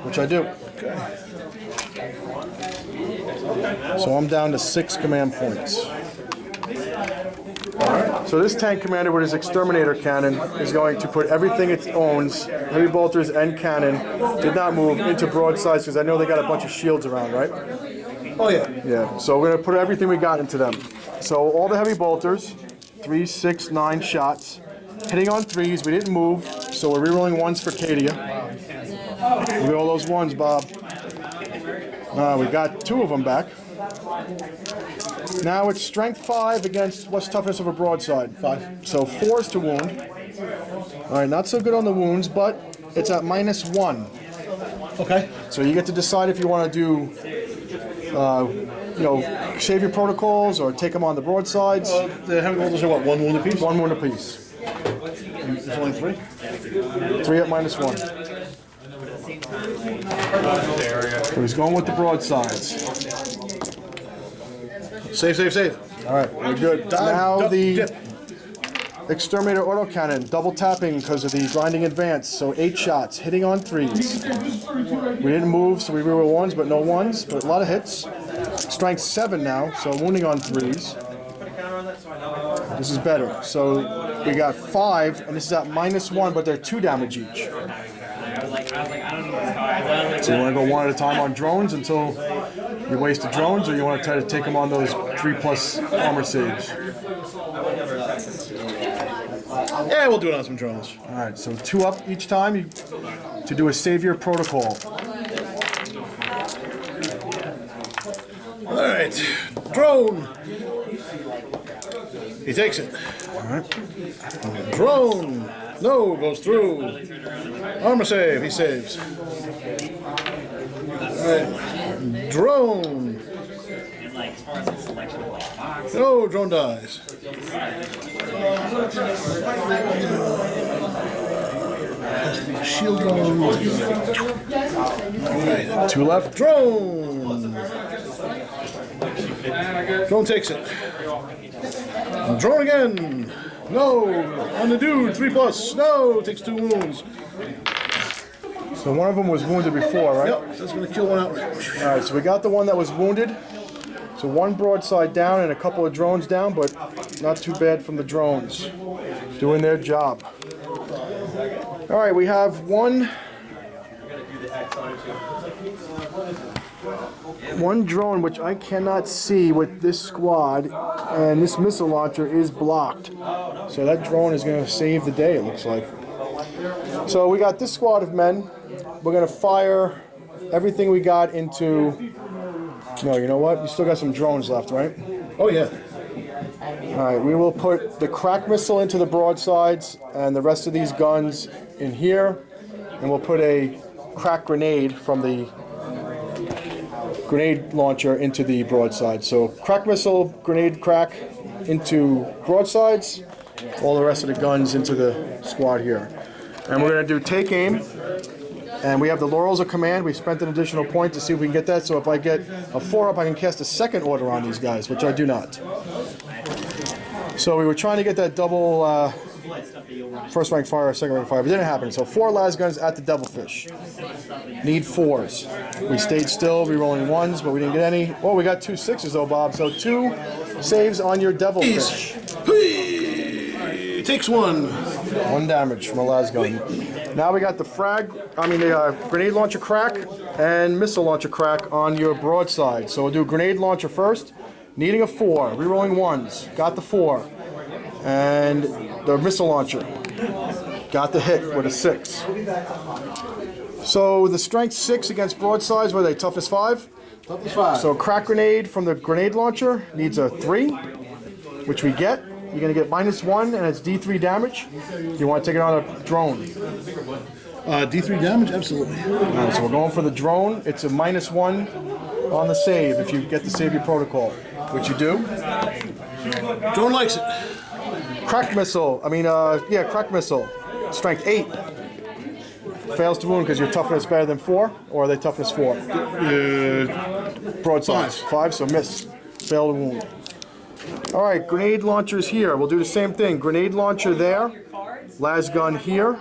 which I do. So I'm down to 6 command points. So this tank commander with his exterminator cannon is going to put everything it owns, heavy bolters and cannon, did not move, into broadsides because I know they got a bunch of shields around, right? Oh yeah. Yeah, so we're going to put everything we got into them. So all the heavy bolters, 3, 6, 9 shots, hitting on 3s, we didn't move, so we're rerolling 1s for Cadia. Look at all those 1s, Bob. We got 2 of them back. Now it's strength 5 against what's toughness of a broadside? 5. So 4s to wound. Alright, not so good on the wounds, but it's at -1. Okay. So you get to decide if you want to do, save your protocols or take them on the broadsides. The heavy bolters are what? 1 wound apiece? 1 wound apiece. There's only 3? 3 at -1. So he's going with the broadsides. Save, save, save. All right, we're good. Now the exterminator autocannon, double tapping because of the grinding advance. So 8 shots, hitting on 3s. We didn't move, so we reroll 1s, but no 1s. But a lot of hits. Strength 7 now, so wounding on 3s. This is better. So we got 5, and this is at -1, but they're 2 damage each. So you want to go 1 at a time on drones until you waste the drones, or you want to try to take them on those 3+ armor saves? Yeah, we'll do it on some drones. All right, so 2 up each time to do a savior protocol. All right, drone. He takes it. All right. Drone. No, goes through. Armor save. He saves. All right. Drone. No, drone dies. Shield drone. All right. 2 left. Drone. Drone takes it. Drone again. No. On the dude. 3+. No. Takes 2 wounds. So one of them was wounded before, right? Yep. That's going to kill one outright. All right, so we got the one that was wounded. So 1 broadside down and a couple of drones down, but not too bad from the drones. Doing their job. All right, we have one drone which I cannot see with this squad, and this missile launcher is blocked. So that drone is going to save the day, it looks like. So we got this squad of men. We're going to fire everything we got into... No, you know what? You still got some drones left, right? Oh, yeah. All right, we will put the crack missile into the broadsides and the rest of these guns in here. And we'll put a crack grenade from the grenade launcher into the broadside. So crack missile, grenade crack into broadsides. All the rest of the guns into the squad here. And we're going to do take aim. And we have the Laurels of Command. We spent an additional point to see if we can get that. So if I get a 4 up, I can cast a second order on these guys, which I do not. So we were trying to get that double first rank fire, second rank fire, but it didn't happen. So 4 las guns at the Devilfish. Need 4s. We stayed still, re-rolling 1s, but we didn't get any. Oh, we got 2 6s though, Bob. So 2 saves on your Devilfish. He takes 1. 1 damage from a las gun. Now we got the grenade launcher crack and missile launcher crack on your broadside. So we'll do grenade launcher first, needing a 4, rerolling 1s, got the 4. And the missile launcher, got the hit with a 6. So the strength 6 against broadsides, what are they, toughness 5? Toughness 5. So crack grenade from the grenade launcher needs a 3, which we get. You're going to get -1 and it's D3 damage. You want to take it on a drone. D3 damage? Absolutely. All right, so we're going for the drone. It's a -1 on the save if you get the save your protocol, which you do. Drone likes it. Crack missile. Crack missile. Strength 8. fails to wound because your toughness is better than 4, or are they toughness 4? Broadsides. 5, so miss. Fail to wound. All right, grenade launchers here. We'll do the same thing. Grenade launcher there. Las gun here.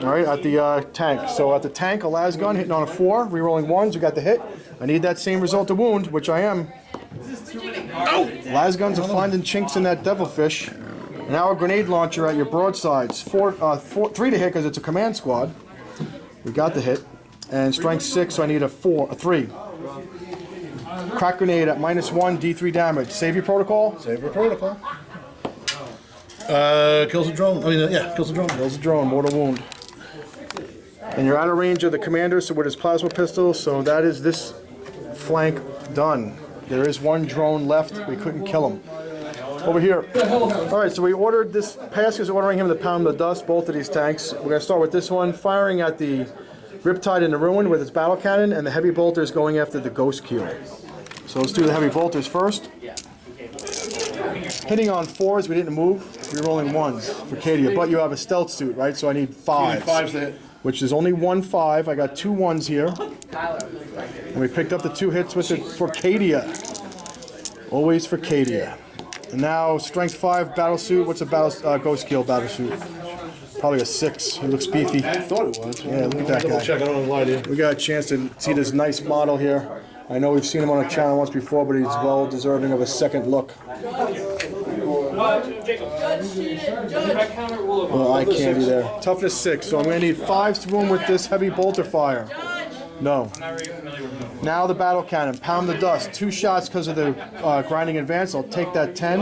All right, at the tank. So at the tank, a las gun hitting on a 4, rerolling 1s. We got the hit. I need that same result to wound, which I am. Oh! Las guns are finding chinks in that devilfish. Now a grenade launcher at your broadsides. 3 to hit because it's a command squad. We got the hit. And strength 6, so I need a 3. Crack grenade at -1, D3 damage. Save your protocol. Save your protocol. Kills a drone. I mean, yeah, kills a drone. Kills a drone, mortal wound. And you're out of range of the commander, so with his plasma pistol, so that is this flank done. There is 1 drone left. We couldn't kill him. Over here. All right, so we ordered this. Pask is ordering him to pound the dust, both of these tanks. We're going to start with this one, firing at the Riptide in the Ruin with its battle cannon, and the heavy bolters going after the Ghost Keel. So let's do the heavy bolters first. Hitting on 4s, we didn't move. We're rolling 1s for Cadia, but you have a stealth suit, right? So I need 5s. 5s to hit. Which is only 1 5. I got 2 1s here. And we picked up the 2 hits with it for Cadia. Always for Cadia. And now strength 5 battle suit. What's a Ghost Keel battle suit? Probably a 6. He looks beefy. I thought it was. Yeah, look at that guy. Check. I don't want to lie to you. We got a chance to see this nice model here. I know we've seen him on the channel once before, but he's well deserving of a second look. Well, I can't be there. Toughness 6, so I'm going to need 5s to wound with this heavy bolter fire. No. Now the battle cannon. Pound the dust. 2 shots because of the grinding advance. I'll take that 10.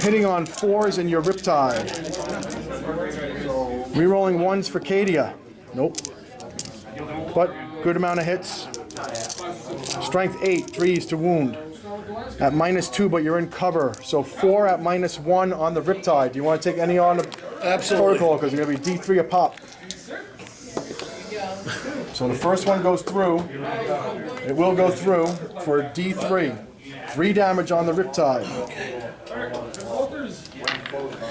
Hitting on 4s in your Riptide. Rerolling 1s for Cadia. Nope. But good amount of hits. Strength 8, 3s to wound. At -2, but you're in cover. So 4 at -1 on the Riptide. Do you want to take any on the protocol? Because they're going to be D3 a pop. So the first one goes through. It will go through for D3. 3 damage on the Riptide.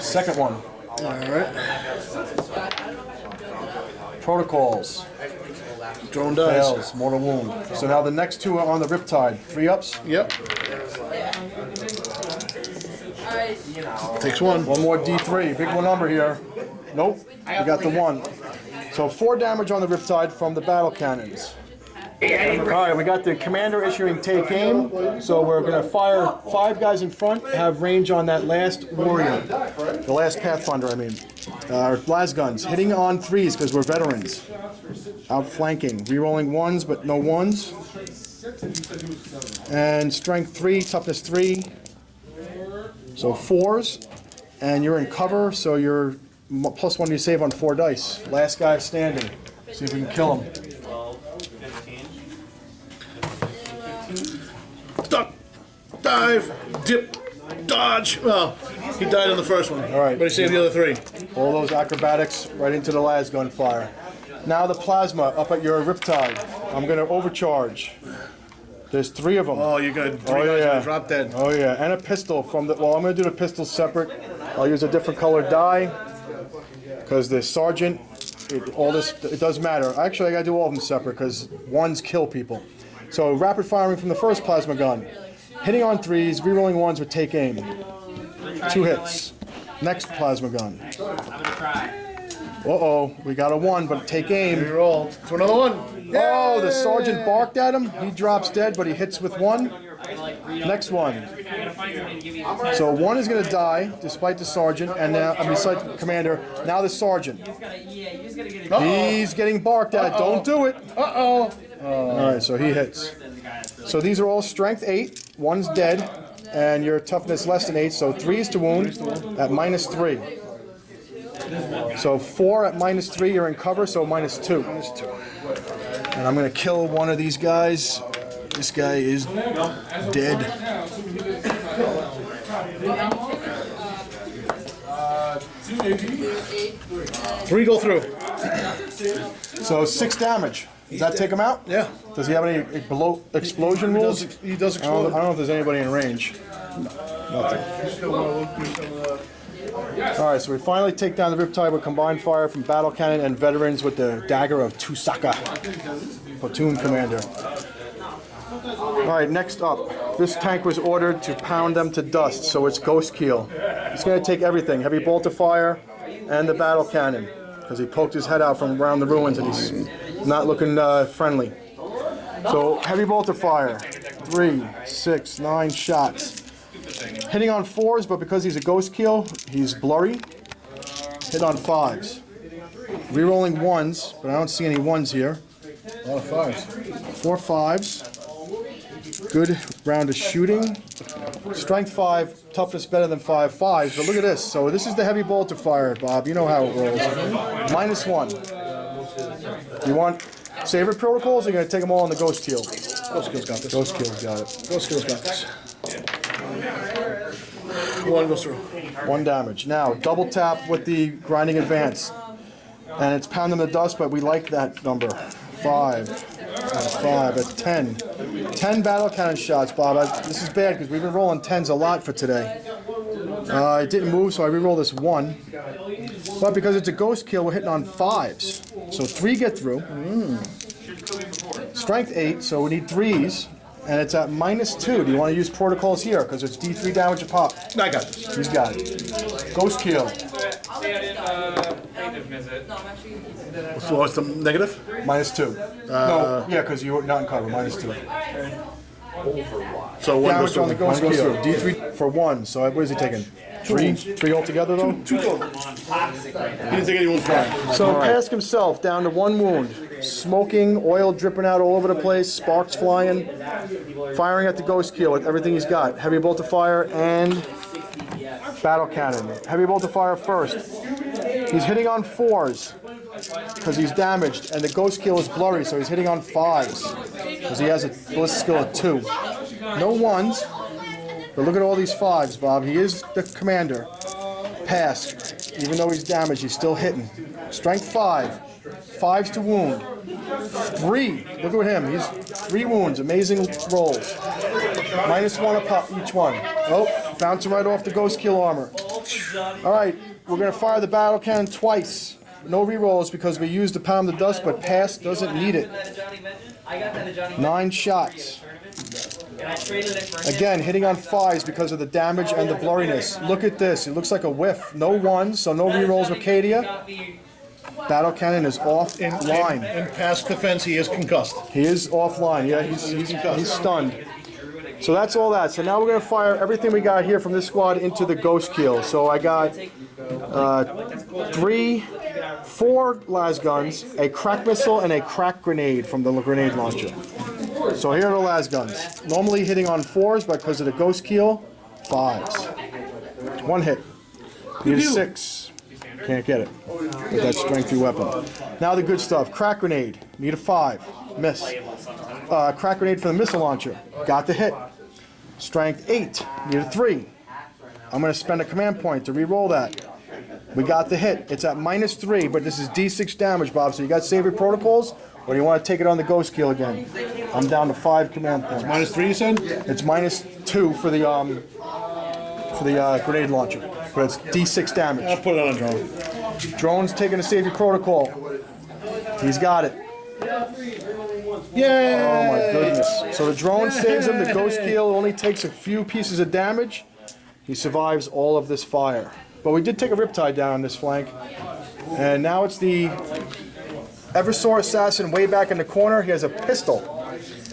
Second one. All right. Protocols. Drone dies. Fails. Mortal wound. So now the next 2 are on the Riptide. 3 ups. Yep. Takes 1. 1 more D3. Big one number here. Nope. We got the 1. So 4 damage on the Riptide from the battle cannons. Alright, we got the commander issuing take aim. So we're going to fire 5 guys in front, have range on that last warrior. The last Pathfinder, I mean. Our las guns. Hitting on 3s because we're veterans. Outflanking. Rerolling 1s, but no 1s. And strength 3, toughness 3. So 4s. And you're in cover, so you're +1 you save on 4 dice. Last guy standing. See if we can kill him. 12, 15. Duck, dive, dip, dodge. Well, he died on the first one. All right. But he saved the other 3. All those acrobatics right into the las gun fire. Now the plasma up at your Riptide. I'm going to overcharge. There's 3 of them. Oh, you got 3 Oh, guys yeah. gonna drop dead. Oh yeah, and a pistol from the. Well, I'm going to do the pistol separate. I'll use a different colored die because the sergeant. It does matter. Actually, I got to do all of them separate because 1s kill people. So rapid firing from the first plasma gun, hitting on 3s, rerolling 1s with take aim. 2 hits. Next plasma gun. Uh-oh, we got a 1, but take aim. Reroll to another 1. Oh, the sergeant barked at him. He drops dead, but he hits with 1. Next one. So 1 is going to die, despite the sergeant, and now, besides the commander. Now the sergeant. He's getting barked at. Don't do it. Uh-oh. All right, so he hits. So these are all strength 8. 1's dead, and your toughness less than 8. So 3s to wound at -3. So 4 at -3, you're in cover, so -2. And I'm going to kill one of these guys. This guy is dead. Three go through. So 6 damage. Does that take him out? Yeah. Does he have any explosion rules? He does I don't explode. know if there's anybody in range. Nothing. Alright, so we finally take down the Riptide with combined fire from battle cannon and veterans with the dagger of Tusaka, platoon commander. Alright, next up, this tank was ordered to pound them to dust, so it's Ghost Keel. He's going to take everything, heavy bolt of fire and the battle cannon, because he poked his head out from around the ruins and he's not looking friendly. So, heavy bolt of fire, 3, 6, 9 shots. Hitting on 4s, but because he's a Ghost Keel, he's blurry. Hit on 5s. Rerolling 1s, but I don't see any 1s here. A lot of 5s. 4 5s. Good round of shooting. Strength 5, toughness better than 5 5s, but look at this. So this is the heavy bolt of fire, Bob. You know how it rolls. -1. You want saver protocols, or you're going to take them all on the Ghost Keel? Ghost Keel's got this. Ghost Keel's got it. Ghost Keel's got this. 1 goes through. 1 damage. Now, double tap with the grinding advance. And it's pounding the dust, but we like that number. 5, 5, at 10. 10 battle cannon shots, Bob. This is bad because we've been rolling 10s a lot for today. It didn't move, so I reroll this 1. But because it's a Ghost Keel, we're hitting on 5s. So 3 get through. Strength 8, so we need 3s. And it's at -2. Do you want to use protocols here? Because it's D3 damage a pop. I got this. He's got it. Ghost Keel. So what's the negative? -2. No, yeah, because you're not in cover. -2. So 1 goes Damage on the through. Ghost Keel. D3 for 1. So what is he taking? 3? 3 altogether, though? 2 total. He didn't think anyone's flying. So Pask himself down to 1 wound. Smoking, oil dripping out all over the place, sparks flying. Firing at the Ghost Keel with everything he's got. Heavy bolt of fire and battle cannon. Heavy bolt of fire first. He's hitting on 4s because he's damaged, and the Ghost Keel is blurry, so he's hitting on 5s because he has a ballistic skill of 2. No 1s, but look at all these 5s, Bob. He is the commander. Pask. Even though he's damaged, he's still hitting. Strength 5. 5s to wound. 3. Look at him. He's 3 wounds. Amazing rolls. -1 a pop each one. Oh, bouncing right off the Ghost Keel armor. All right, we're going to fire the battle cannon twice. No rerolls because we used the pound of dust, but Pask doesn't need it. 9 shots. Again, hitting on 5s because of the damage and the blurriness. Look at this. It looks like a whiff. No 1s, so no rerolls with Cadia. Battle cannon is offline. In Pask defense, he is concussed. He is offline. Yeah, he's stunned. So that's all that. So now we're going to fire everything we got here from this squad into the Ghost Keel. So I got 4 las guns, a crack missile, and a crack grenade from the grenade launcher. So here are the las guns. Normally hitting on 4s, but because of the Ghost Keel, 5s. 1 hit. Need a 6. Can't get it with that strength 3 weapon. Now the good stuff. Crack grenade. Need a 5. Miss. Crack grenade for the missile launcher. Got the hit. Strength 8. Need a 3. I'm going to spend a command point to re-roll that. We got the hit. It's at -3, but this is D6 damage, Bob. So you got saver protocols, or do you want to take it on the Ghost Keel again? I'm down to 5 command points. -3, you said? It's -2 for the grenade launcher, but it's D6 damage. I'll put it on a drone. Drone's taking a safety protocol. He's got it. Yay! Oh my goodness. So the drone saves him. The Ghost Keel only takes a few pieces of damage. He survives all of this fire. But we did take a Riptide down on this flank. And now it's the Eversor Assassin way back in the corner. He has a pistol.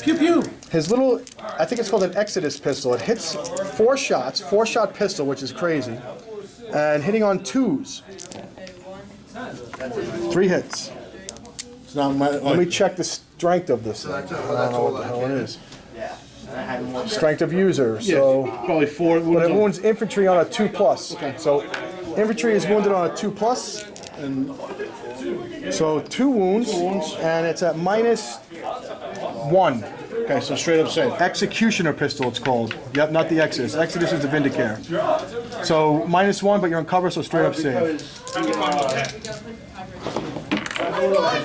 Pew pew! His little, I think it's called an Exodus pistol. It hits 4 shots, 4-shot pistol, which is crazy. And hitting on 2s. 3 hits. It's not my, Let me check the strength of this thing. I don't know what the hell it is. Strength of user, so... probably 4. But it wounds infantry on a 2+. Okay. So infantry is wounded on a 2+. And So 2 wounds, and it's at -1. okay, so straight up safe. Executioner pistol, it's called. Yep, not the Exodus. Exodus is the Vindicare. So -1, but you're in cover, so straight up save.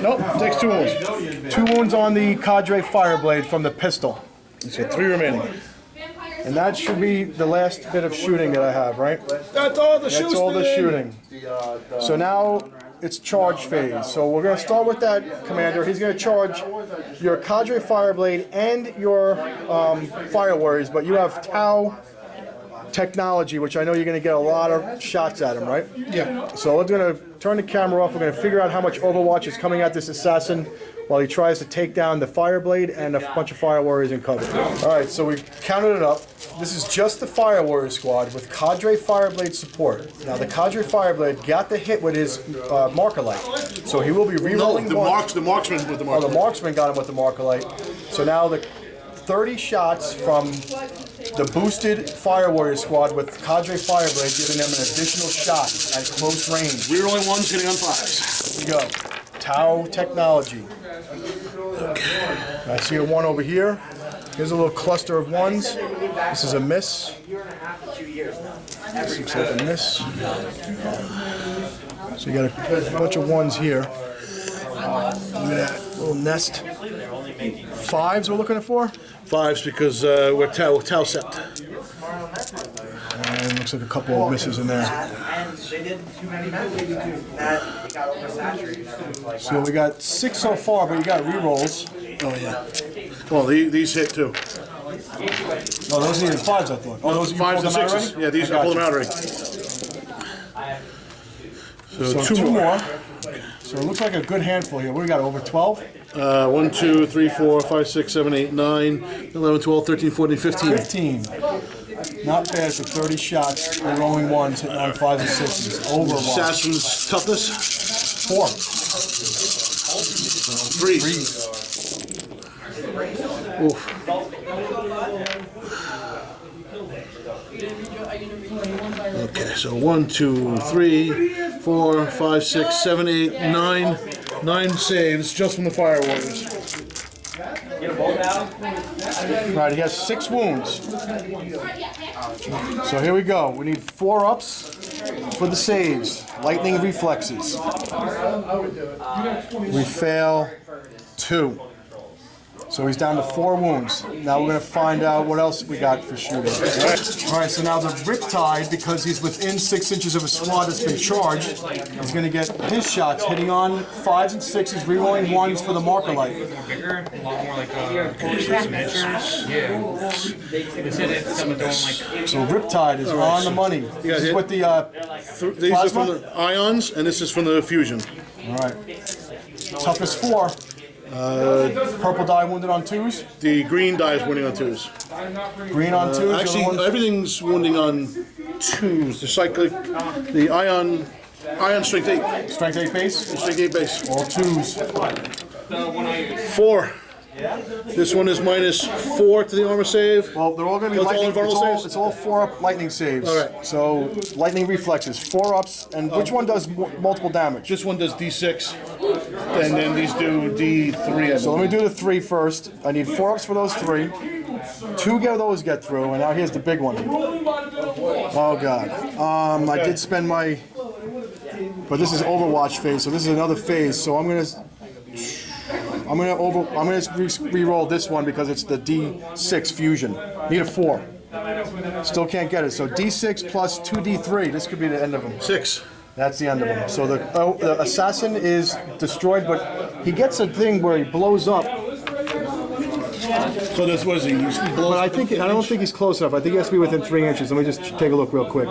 Nope, takes 2 wounds. 2 wounds on the Cadre Fireblade from the pistol. He's got 3 remaining. And that should be the last bit of shooting that I have, right? That's all the That's all the shooting. So now it's charge phase. So we're going to start with that, Commander. He's going to charge your Cadre Fireblade and your Fire Warriors, but you have Tau technology, which I know you're going to get a lot of shots at him, right? Yeah. So we're going to turn the camera off. We're going to figure out how much Overwatch is coming at this assassin while he tries to take down the Fireblade and a bunch of Fire Warriors in cover. All right, so we counted it up. This is just the Fire Warrior squad with Cadre Fireblade support. Now the Cadre Fireblade got the hit with his marker light, so he will be rerolling. No, the marksman with the marker. Oh, the marksman got him with the marker light. So now the 30 shots from the boosted Fire Warrior squad with Cadre Fireblade giving them an additional shot at close range. Rerolling ones, hitting on fives. Here we go. Tau technology. I see a one over here. Here's a little cluster of ones. This is a miss. This looks like a miss. So you got a bunch of ones here. Look at that little nest. Fives we're looking for? Fives because we're Tau set. And looks like a couple of misses in there. So we got 6 so far, but you got re-rolls. Oh yeah. Well, these hit too. Oh, those are even 5s, I thought. Oh, those you Fives pulled and them out sixes. already? Yeah, these I I pulled got them you. out already. So two more. So it looks like a good handful here. What do we got, over 12? 1, 2, 3, 4, 5, 6, 7, 8, 9, 11, 12, 13, 14, 15. 15. Not bad for 30 shots. We're rolling ones, hitting on 5s and 6s. Overwatch. Assassin's toughness. 4. 3. 3. Oof. Okay, so 1, 2, 3, 4, 5, 6, 7, 8, 9. 9 saves just from the Fire Warriors. Right, he has 6 wounds. So here we go. We need 4 ups for the saves. Lightning reflexes. We fail 2. So he's down to 4 wounds. Now we're going to find out what else we got for shooting. All right, so now the Riptide, because he's within 6 inches of a squad that's been charged, is going to get his shots hitting on 5s and 6s, rerolling 1s for the marker light. Bigger, a lot more like miniatures. Yeah. They said it's some of them like. So Riptide is on the money. This is hit. with the These are from plasma? the ions, and this is from the fusion. All right. Toughest 4. Purple die wounded on 2s. The green die is winning on 2s. Green on 2s. the other Actually, ones- everything's wounding on 2s. The cyclic, the ion strength 8. Strength 8 base. Strength 8 base. All 2s. 4. This one is minus 4 to the armor save. Well, they're all going to be That's all lightning. invulnerable saves? It's all 4-up lightning saves. All right. So lightning reflexes, 4 ups, and which one does multiple damage? This one does D6, and then these do D3. So let me do the 3 first. I need 4 ups for those 3. 2 of those get through, and now here's the big one. Oh God. I did spend my, but this is Overwatch phase, so this is another phase. So I'm gonna re-roll this one because it's the D6 fusion. Need a 4. Still can't get it. So D6 plus 2D3. This could be the end of him. 6. That's the end of him. So the assassin is destroyed, but he gets a thing where he blows up. So this was he? But I don't think he's close enough. I think he has to be within 3 inches. Let me just take a look real quick.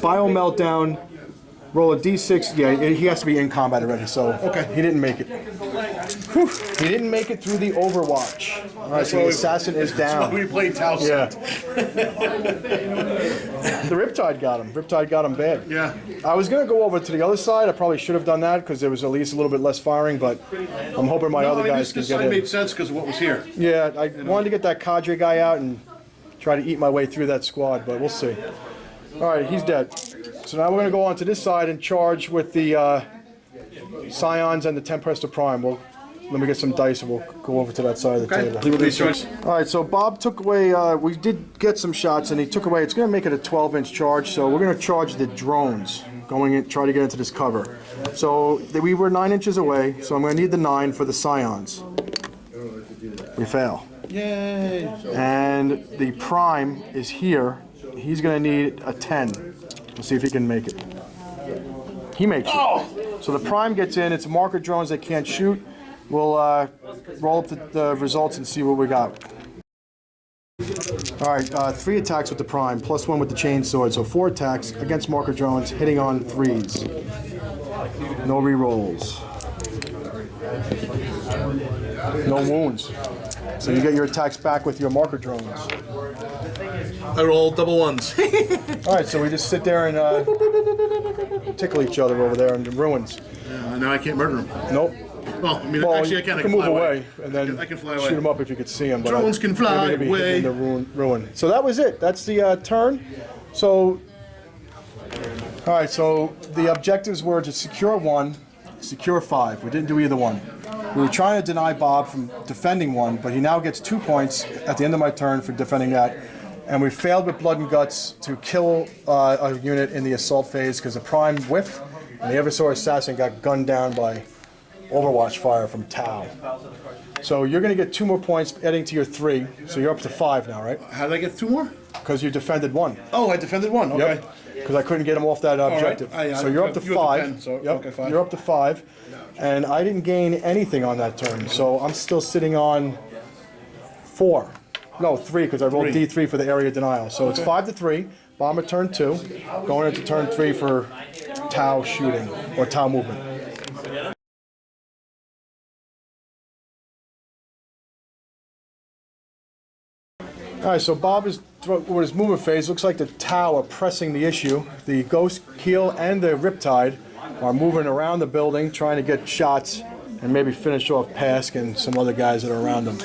Bio meltdown. Roll a d6. Yeah, he has to be in combat already. So okay, he didn't make it. Whew. He didn't make it through the Overwatch. All right, so the assassin is down. We played Tau. Yeah. The Riptide got him. Riptide got him bad. Yeah. I was gonna go over to the other side. I probably should have done that because there was at least a little bit less firing. But I'm hoping my other guys can This get side in. made sense because of what was here. Yeah, I wanted to get that Cadre guy out and try to eat my way through that squad, but we'll see. All right, he's dead. So now we're going to go on to this side and charge with the Scions and the Tempesta Prime. Let me get some dice and we'll go over to that side of the table. All right, so Bob took away, we did get some shots and he took away, it's going to make it a 12-inch charge, so we're going to charge the drones, going in, try to get into this cover. So we were 9 inches away, so I'm going to need the 9 for the Scions. We fail. Yay! And the prime is here. He's gonna need a 10. Let's see if he can make it. He makes it. So the prime gets in. It's marker drones they can't shoot. We'll roll up the results and see what we got. All right, 3 attacks with the prime, +1 with the chainsword, so 4 attacks against marker drones, hitting on 3s. No rerolls. No wounds. So you get your attacks back with your marker drones. I rolled double ones. All right, so we just sit there and tickle each other over there in the ruins. Now I can't murder them. Nope. Well, I mean, Well, actually, I you can. I can can move fly away and then I can fly away. shoot them up if you could see them. But Drones can fly they're gonna be away. in the ruin. So that was it. That's the turn. So, all right. So the objectives were to secure 1, secure 5. We didn't do either one. We were trying to deny Bob from defending 1, but he now gets 2 points at the end of my turn for defending that. And we failed with blood and guts to kill a unit in the assault phase because the prime whiffed, and the Eversor assassin got gunned down by Overwatch fire from Tau. So you're going to get 2 more points adding to your 3, so you're up to 5 now, right? How did I get 2 more? Because you defended 1. Oh, I defended 1. Okay. Yep. Because I couldn't get him off that objective. right. So you're up to You have the 5. pen, so- Yep. okay, 5. You're up to 5. And I didn't gain anything on that turn, so I'm still sitting on 4. No, 3, because I rolled 3. D3 for the area denial. So it's 5 to 3. Bomber turn 2. Going into turn 3 for Tau shooting, or Tau movement. All right, so Bob is with his movement phase. Looks like the Tau are pressing the issue. The Ghost Keel and the Riptide are moving around the building, trying to get shots and maybe finish off Pask and some other guys that are around them.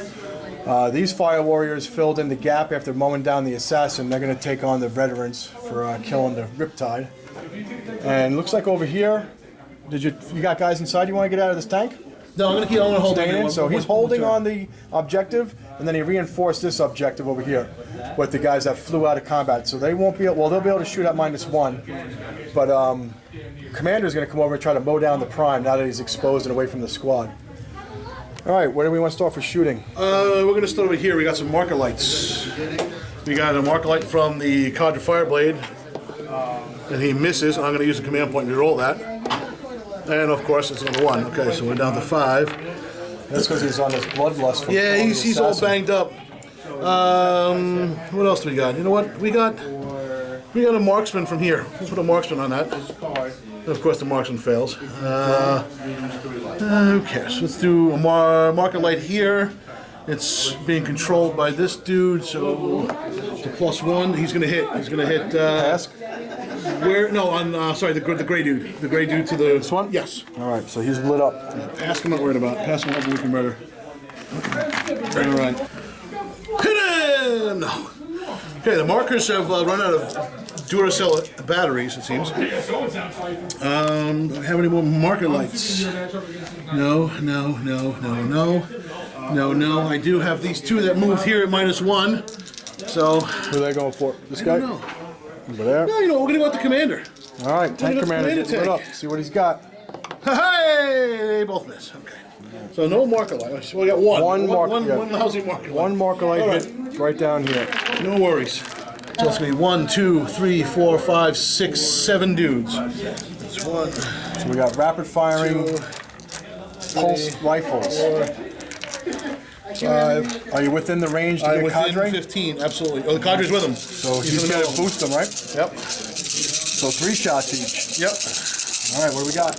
These Fire Warriors filled in the gap after mowing down the assassin. They're going to take on the veterans for killing the Riptide. And looks like over here, you got guys inside? You want to get out of this tank? No, I'm going to hold Staying in. on. So he's holding on the objective, and then he reinforced this objective over here with the guys that flew out of combat. So they won't be able, well, they'll be able to shoot at -1, but Commander's going to come over and try to mow down the prime now that he's exposed and away from the squad. All right, where do we want to start for shooting? We're going to start over here. We got some marker lights. We got a marker light from the Cadre Fireblade, and he misses. I'm going to use the command point to roll that. And of course, it's on the 1. Okay, so we're down to 5. That's because he's on his bloodlust. From Yeah, killing the he's all assassin. banged up. What else do we got? You know what? We got a marksman from here. We'll put a marksman on that. And of course, the marksman fails. Who cares? Let's do a marker light here. It's being controlled by this dude, so the +1. He's gonna hit. He's gonna hit. Pask? Where? No, on. Sorry, the gray dude. The gray dude to the. This one? Yes. All right, so he's lit up. Pask, I'm not worried about. Pask, I'm not we can murder. All right. Hit him! No. Okay, the markers have run out of Duracell batteries, it seems. Do I have any more marker lights? No. I do have these 2 that moved here at -1. So. Who are they going for? This guy? No. Over there? No, we're gonna go with the commander. All right, tank Look at the commander, commander get lit up. tank. See what he's got. Hey, they both miss. Okay. So no marker light. So we got one. One marker, yeah. One lousy marker light. One marker light All right. hit right down here. No worries. So it's gonna be 1, 2, 3, 4, 5, 6, 7 dudes. That's 1, So we got rapid firing 2, pulse rifles. 5. Are you within the range to I'm get within cadre? 15, absolutely. Oh, the cadre's with him. So he's in the gonna middle. boost them, right? Yep. So 3 shots each. Yep. All right, what do we got?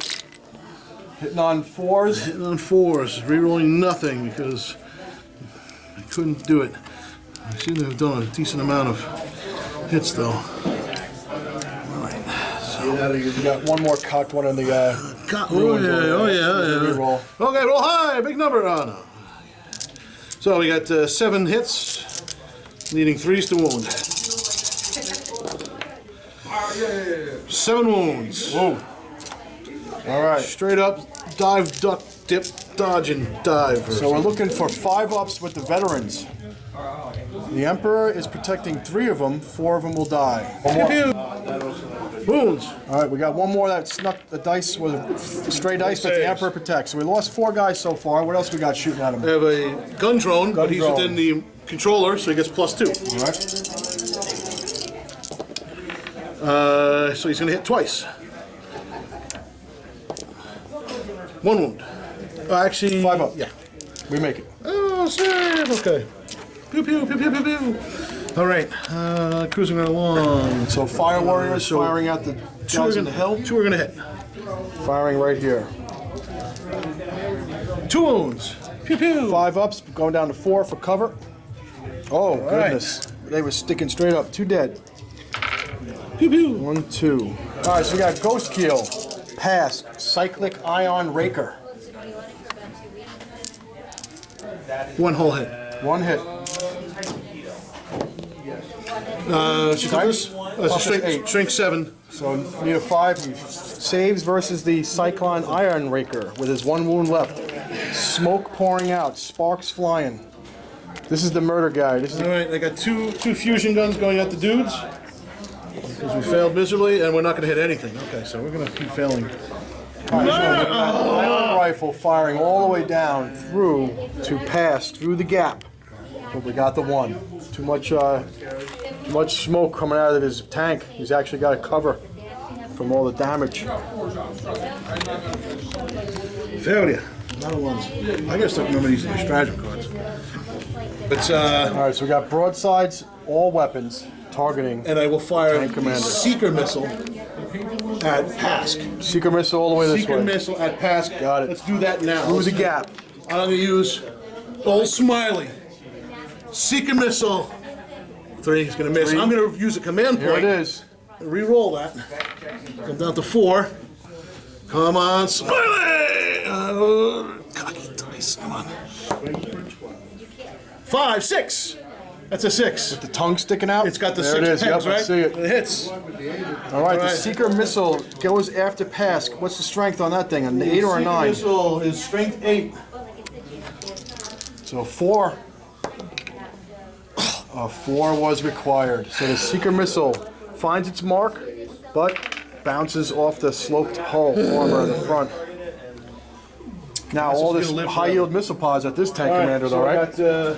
Hitting on 4s. Hitting on 4s, rerolling nothing because I couldn't do it. I seem to have done a decent amount of hits though. All right. We got one more cocked one in the Oh yeah. reroll. Okay, roll high, big number. Oh no. So we got 7 hits, needing 3s to wound. 7 wounds. Whoa. All right. Straight up, dive, duck, dip, dodge, and dive. So we're looking for 5 ups with the veterans. The Emperor is protecting 3 of them, 4 of them will die. Wounds. All right, we got one more that snuck the dice with a stray dice, but the Emperor protects. So we lost 4 guys so far. What else we got shooting at him? We have a gun drone, but he's drone. within the controller, so he gets +2. All right. So he's going to hit twice. 1 wound. Actually, 5 up. Yeah. We make it. Oh, save. Okay. Pew pew pew pew pew pew. All right. Cruising right along. So Fire Warriors So firing at the Two are guys in gonna the hill. 2 are going to hit. Firing right here. 2 wounds. Pew pew. 5 ups, going down to 4 for cover. Oh, goodness. They were sticking straight up. 2 dead. Pew pew. 1, 2. All right, so we got Ghost Keel, Pask, Cyclic Ion Raker. 1 whole hit. 1 hit. Strength 7. So need a 5. He saves versus the Cyclone Iron Raker with his 1 wound left. Smoke pouring out, sparks flying. This is the murder guy. This is All right, I got two fusion guns going at the dudes because we failed miserably, and we're not going to hit anything. Okay, so we're going to keep failing. ion rifle firing all the way down through to Pask through the gap. But we got the 1. Too much smoke coming out of his tank. He's actually got to cover from all the damage. Failure. Not a ones. I gotta start remembering these stratagem cards. But All right, so we got broadsides, all weapons, targeting. and I will fire Knight Commander. Seeker missile at Pask. Seeker missile all the way this Seeker way. missile at Pask. Got it. Let's do that now. Through the gap. I'm gonna use Old Smiley. Seeker missile. 3. He's gonna miss. 3. I'm gonna use a command Here point. it is. Re-roll that. Come down to 4. Come on, Smiley! Cocky dice, come on. 5, 6. That's a 6. The tongue sticking out. It's got the there 6 it is. pegs, Yep, right? I see it. It hits. All right, the right. Seeker missile goes after Pask. What's the strength on that thing? An 8 or a 9? Missile is strength 8. So 4. 4 was required. So the Seeker missile finds its mark, but bounces off the sloped hull armor in the front. Now all this gonna live high yield missile pods at this tank commander, though, so I right? got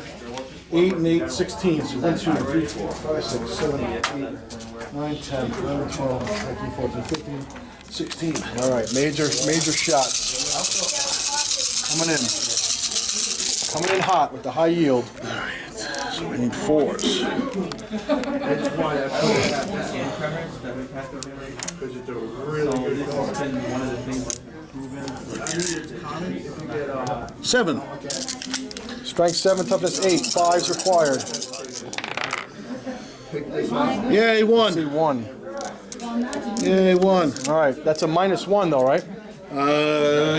8 and 8, 16. So 1, 2, 3, 4, 5, 6, 7, 8, 9, 10, 11, 12, 13, 14, 15, 16. All right, major shots coming in. Coming in hot with the high yield. So we need 4s. Because it's a really good card. 7. Strength 7, toughness 8. 5s required. Yay, 1. 1. Yay, 1. All right, that's a -1 though, right?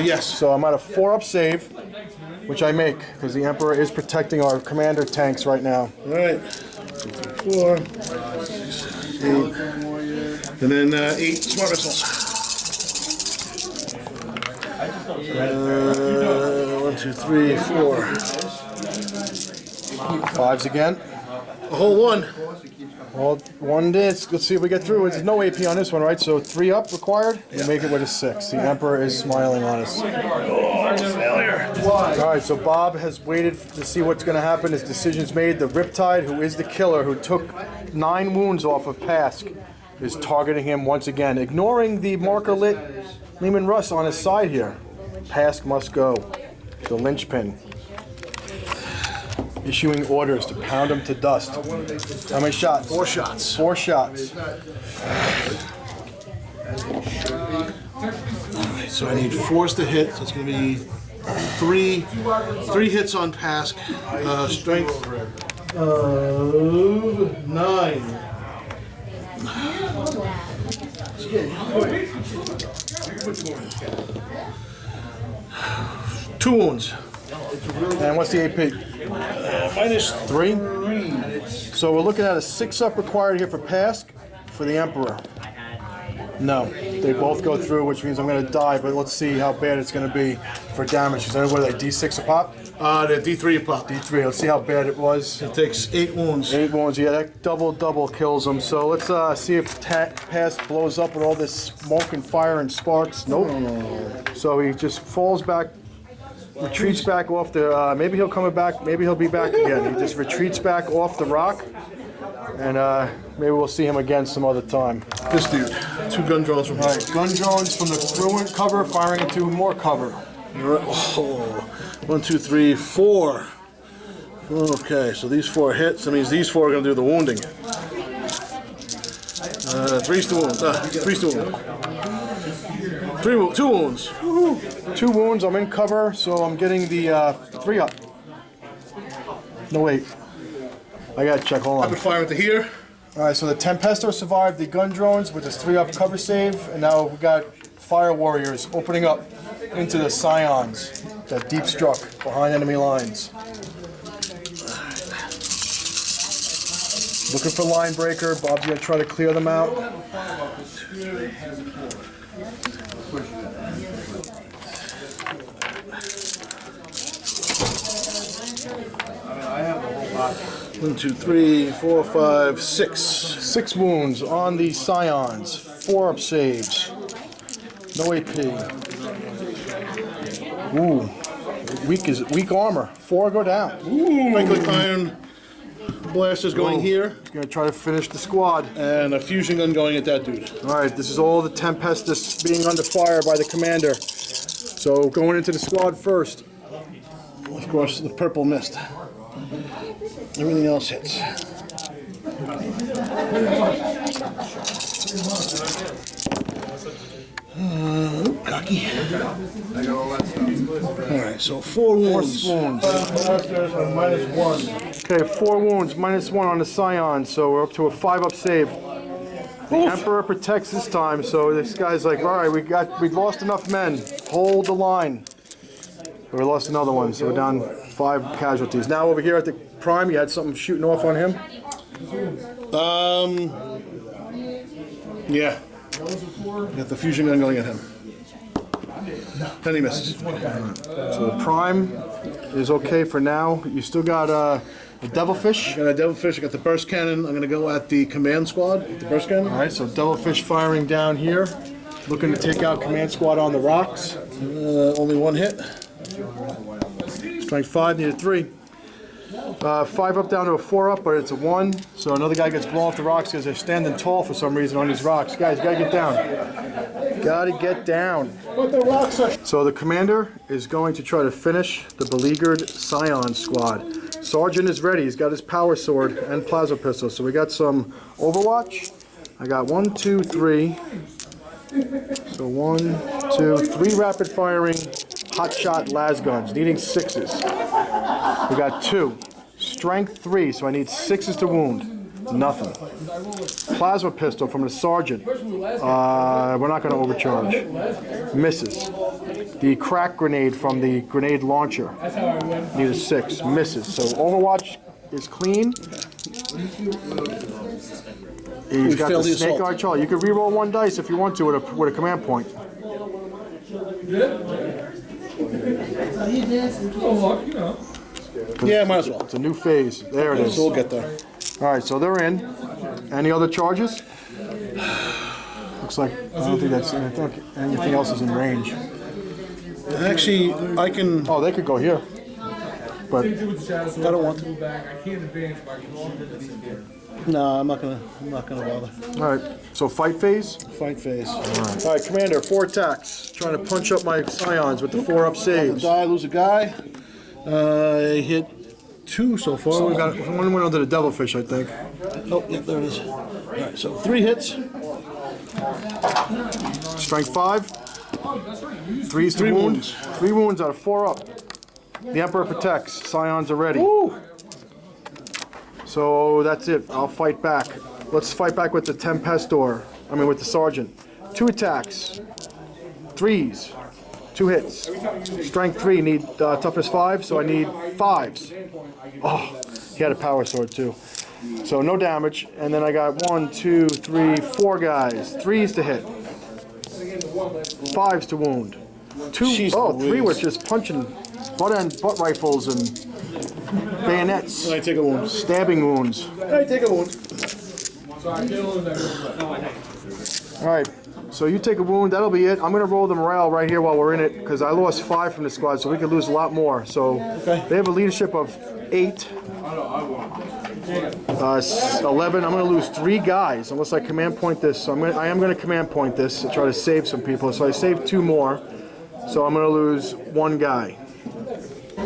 Yes. So I'm at a 4-up save, which I make because the Emperor is protecting our commander tanks right now. All right. 2, 3, 4, 6, 8. And then 8 smart missiles. 1, 2, 3, 4. 5s again. A whole 1. Well, 1 did. Let's see if we get through. There's no AP on this one, right? So 3 up required. We make it with a 6. The Emperor is smiling on us. Failure. All right, so Bob has waited to see what's going to happen. His decision's made. The Riptide, who is the killer, who took 9 wounds off of Pask, is targeting him once again, ignoring the marker lit Lehman Russ on his side here. Pask must go. The linchpin. Issuing orders to pound him to dust. How many shots? 4 shots. 4 shots. So I need 4s to hit. So it's going to be 3 hits on Pask. Strength of 9. Two wounds. And what's the AP? -3. So we're looking at a 6-up required here for Pask for the Emperor. No, they both go through, which means I'm going to die, but let's see how bad it's going to be for damage. Is that what, like D6 a pop? They're D3 pop. D3, let's see how bad it was. It takes 8 wounds. 8 wounds, yeah, that double kills him. So let's see if Pask blows up with all this smoke and fire and sparks. Nope. So he just falls back, retreats back off the, maybe he'll come back, maybe he'll be back again. He just retreats back off the rock, and maybe we'll see him again some other time. This dude, 2 gun drones from All right, gun drones from the ruined cover, firing into more cover. Oh, 1, 2, 3, 4. Okay, so these 4 hits. That means these 4 are going to do the wounding. 3's the wound. 3's the wound. 2 wounds. Woohoo. 2 wounds. I'm in cover, so I'm getting the 3 up. No wait, I gotta check. Hold I've on. been firing to here. All right, so the Tempesto survived the gun drones with his 3 up cover save, and now we got fire warriors opening up into the Scions that deep struck behind enemy lines. Looking for line breaker. Bob's gonna try to clear them out. One, 2, 3, 4, 5, 6. 6 wounds on the Scions. 4 up saves. No AP. Ooh, weak armor. 4 go down. Ooh, regular iron blasters going Whoa. here, He's gonna try to finish the squad. and a fusion gun going at that dude. All right, this is all the Tempestus being under fire by the commander. So going into the squad first. Of course, the purple mist. Everything else hits. Cocky. Alright, so 4 wounds. Wounds. Okay, 4 wounds, -1 on the Scion, so we're up to a 5 up save. The Emperor protects this time, so this guy's like, all right, we lost enough men. Hold the line. But we lost another one, so we're down 5 casualties. Now over here at the Prime, you had something shooting off on him? Yeah. Got the fusion gun going at him. Then he misses. So the Prime is okay for now. You still got a Devilfish. Got a Devilfish, I got the burst cannon. I'm gonna go at the command squad with the burst cannon. All right, so Devilfish firing down here. Looking to take out command squad on the rocks. Only 1 hit. Strength 5, needed 3. 5 up down to a 4 up, but it's a 1. So another guy gets blown off the rocks because they're standing tall for some reason on these rocks. Guys, gotta get down. Gotta get down. But the rocks are... So the commander is going to try to finish the beleaguered Scion squad. Sergeant is ready. He's got his power sword and plasma pistol. So we got some Overwatch. I got 1, 2, 3. So 1, 2, 3 rapid firing hot shot las guns, needing 6s. We got 2. Strength 3, so I need 6s to wound. Nothing. Plasma pistol from the sergeant. We're not going to overcharge. Misses. The crack grenade from the grenade launcher. Need a 6. Misses. So Overwatch is clean. He's got the snake eye Charlie. You can reroll 1 dice if you want to with a command point. Yeah, might as well. It's a new phase. There it is. So we'll get there. All right, so they're in. Any other charges? Looks like I don't think that's anything else is in range. Actually, I can... Oh, they could go here, but I don't want to. No, I'm not gonna bother. all right. So fight phase. Fight phase. All right, Commander, 4 attacks. Trying to punch up my Scions with the 4 up saves. Die, lose a guy. I hit 2 so far. So we got 1 went under the Devilfish, I think. Oh, yeah, there it is. All right, so 3 hits. Strength 5. 3's to wound. 3 wounds out of 4 up. The Emperor protects. Scions are ready. Woo! So that's it. I'll fight back. Let's fight back with the Tempestor. I mean, with the Sergeant. 2 attacks. 3s. 2 hits. Strength 3. Need toughness 5, so I need 5s. Oh, he had a power sword too. So no damage. And then I got 1, 2, 3, 4 guys. 3s to hit. 5s to wound. Jeez Three Louise. were just punching butt rifles and bayonets, I take a wound. stabbing wounds. I take a wound. All right, so you take a wound, that'll be it. I'm gonna roll the morale right here while we're in it, because I lost 5 from the squad, so we could lose a lot more. So they have a leadership of 8. 11. I'm gonna lose 3 guys unless I command point this. So I am gonna command point this to try to save some people. So I saved 2 more. So I'm gonna lose 1 guy.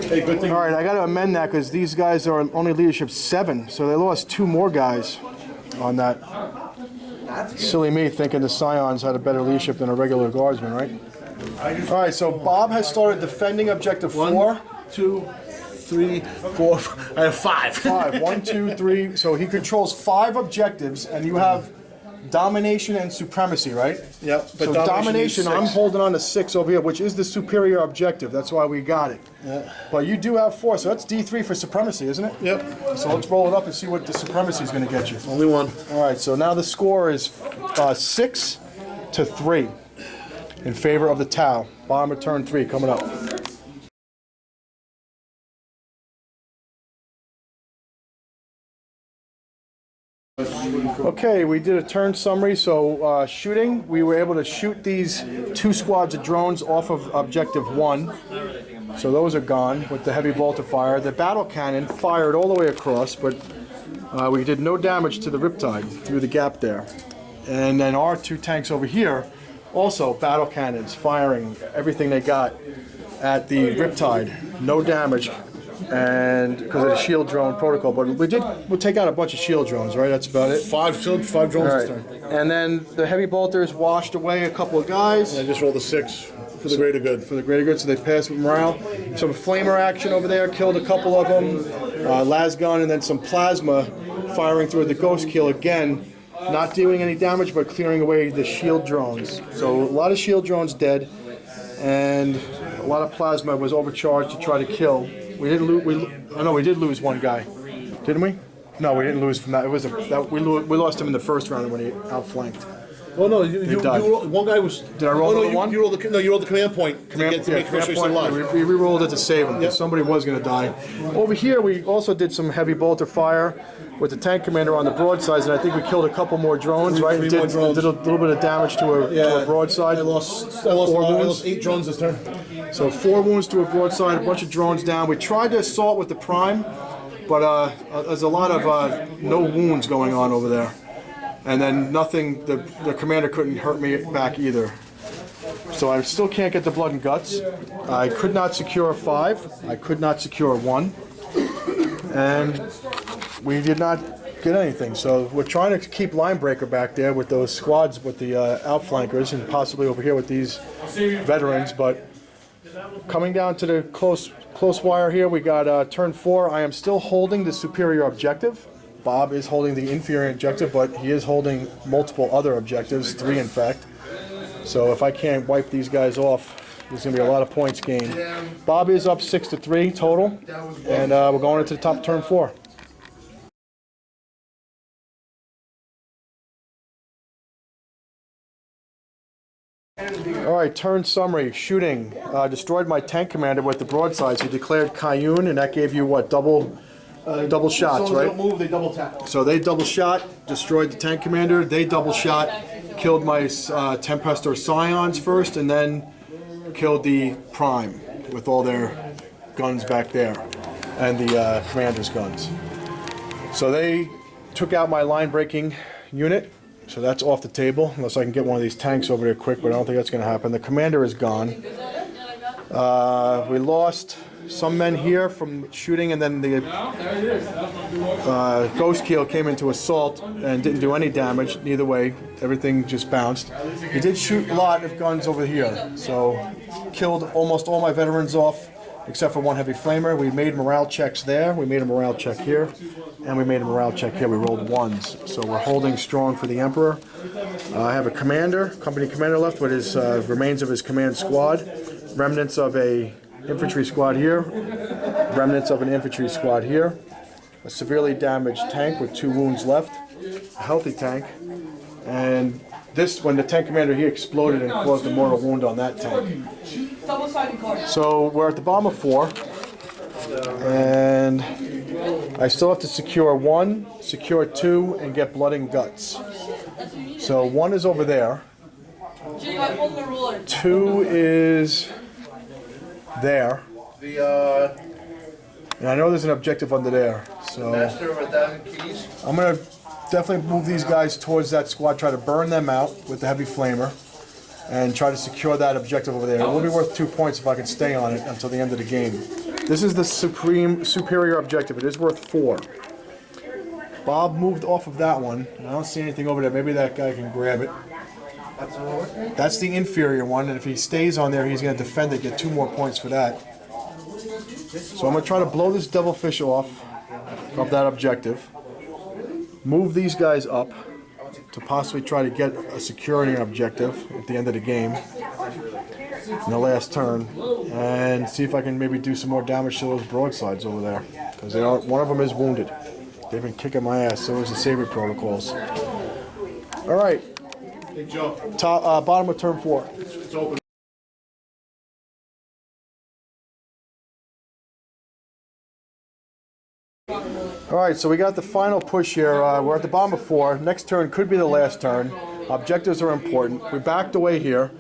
Hey, good thing. All right, I gotta amend that because these guys are only leadership 7, so they lost 2 more guys on that. Silly me thinking the Scions had a better leadership than a regular guardsman, right? All right, so Bob has started defending objective 4. 1, 2, 3, 4. I have 5. 5. 1, 2, 3. So he controls 5 objectives, and you have domination and supremacy, right? Yep. So domination, I'm holding on to 6 over here, which is the superior objective. That's why we got it. Yeah. But you do have 4, so that's D3 for supremacy, isn't it? Yep. So let's roll it up and see what the supremacy is going to get you. Only 1. All right, so now the score is 6 to 3 in favor of the Tau. Bottom of turn 3 coming up. Okay, we did a turn summary. So shooting, we were able to shoot these 2 squads of drones off of objective 1. So those are gone with the heavy bolter fire. The battle cannon fired all the way across, but we did no damage to the Riptide through the gap there. And then our 2 tanks over here, also battle cannons firing everything they got at the Riptide. No damage. And because of the shield drone protocol, but we'll take out a bunch of shield drones, right? That's about it. 5 drones this turn. And then the heavy bolters washed away a couple of guys I just rolled a 6 for the greater good. for the greater good, so they passed with morale. Some flamer action over there, killed a couple of them. Las gun, and then some plasma firing through the ghost kill again, not doing any damage but clearing away the shield drones. So a lot of shield drones dead, and a lot of plasma was overcharged to try to kill. We didn't lose. We did lose 1 guy, didn't we? No, we didn't lose from that. It was we lost him in the first round when he outflanked. Oh no, you died. rolled, 1 guy was. Did I roll no, the 1? You rolled the command point. to make sure command he's point. alive. We re-rolled it to save him. Yep. Somebody was going to die. Over here, we also did some heavy bolter fire with the tank commander on the broadsides, and I think we killed a couple more drones, right? Three Did more drones. a little bit of damage to a broadside. I lost 4 wounds. 8 drones this turn. So 4 wounds to a broadside, a bunch of drones down. We tried to assault with the prime, but there's a lot of no wounds going on over there. And then nothing, the commander couldn't hurt me back either. So I still can't get the blood and guts. I could not secure 5. I could not secure 1. And we did not get anything. So we're trying to keep line breaker back there with those squads, with the outflankers, and possibly over here with these veterans. But coming down to the close wire here, we got turn 4. I am still holding the superior objective. Bob is holding the inferior objective, but he is holding multiple other objectives, 3 in fact. So if I can't wipe these guys off, there's going to be a lot of points gained. Bob is up 6 to 3 total, and we're going into the top turn 4. All right, turn summary. Shooting. Destroyed my tank commander with the broadsides. He declared Cayenne, and that gave you what, double shots, So right? they don't move, they double tap. So they double shot, destroyed the tank commander. They double shot, killed my Tempestor Scions first, and then killed the Prime with all their guns back there, and the commander's guns. So they took out my line-breaking unit. So that's off the table, unless I can get one of these tanks over there quick, but I don't think that's going to happen. The commander is gone. We lost some men here from shooting, and then the Ghost Keel came into assault and didn't do any damage. Neither way, everything just bounced. He did shoot a lot of guns over here, so killed almost all my veterans off, except for 1 heavy flamer. We made morale checks there. We made a morale check here, and we made a morale check here. We rolled 1s, so we're holding strong for the Emperor. I have a commander, company commander left with his remains of his command squad, remnants of a infantry squad here, remnants of an infantry squad here, a severely damaged tank with 2 wounds left, a healthy tank, and when the tank commander, he exploded and caused a mortal wound on that tank. So we're at the bottom of 4, and I still have to secure 1, secure 2, and get blood and guts. So 1 is over there. 2 is there. And I know there's an objective under there, so I'm gonna definitely move these guys towards that squad, try to burn them out with the heavy flamer, and try to secure that objective over there. It will be worth 2 points if I can stay on it until the end of the game. This is the superior objective. It is worth 4. Bob moved off of that one. I don't see anything over there. Maybe that guy can grab it. That's the inferior one, and if he stays on there, he's going to defend it, get 2 more points for that. So I'm going to try to blow this devilfish off of that objective. Move these guys up to possibly try to get a security objective at the end of the game in the last turn, and see if I can maybe do some more damage to those broadsides over there, because one of them is wounded. They've been kicking my ass. So is the Saber Protocols. All right. Hey, Joe. Bottom of turn 4. It's open. All right, so we got the final push here. We're at the bottom of 4. Next turn could be the last turn. Objectives are important. We backed away here.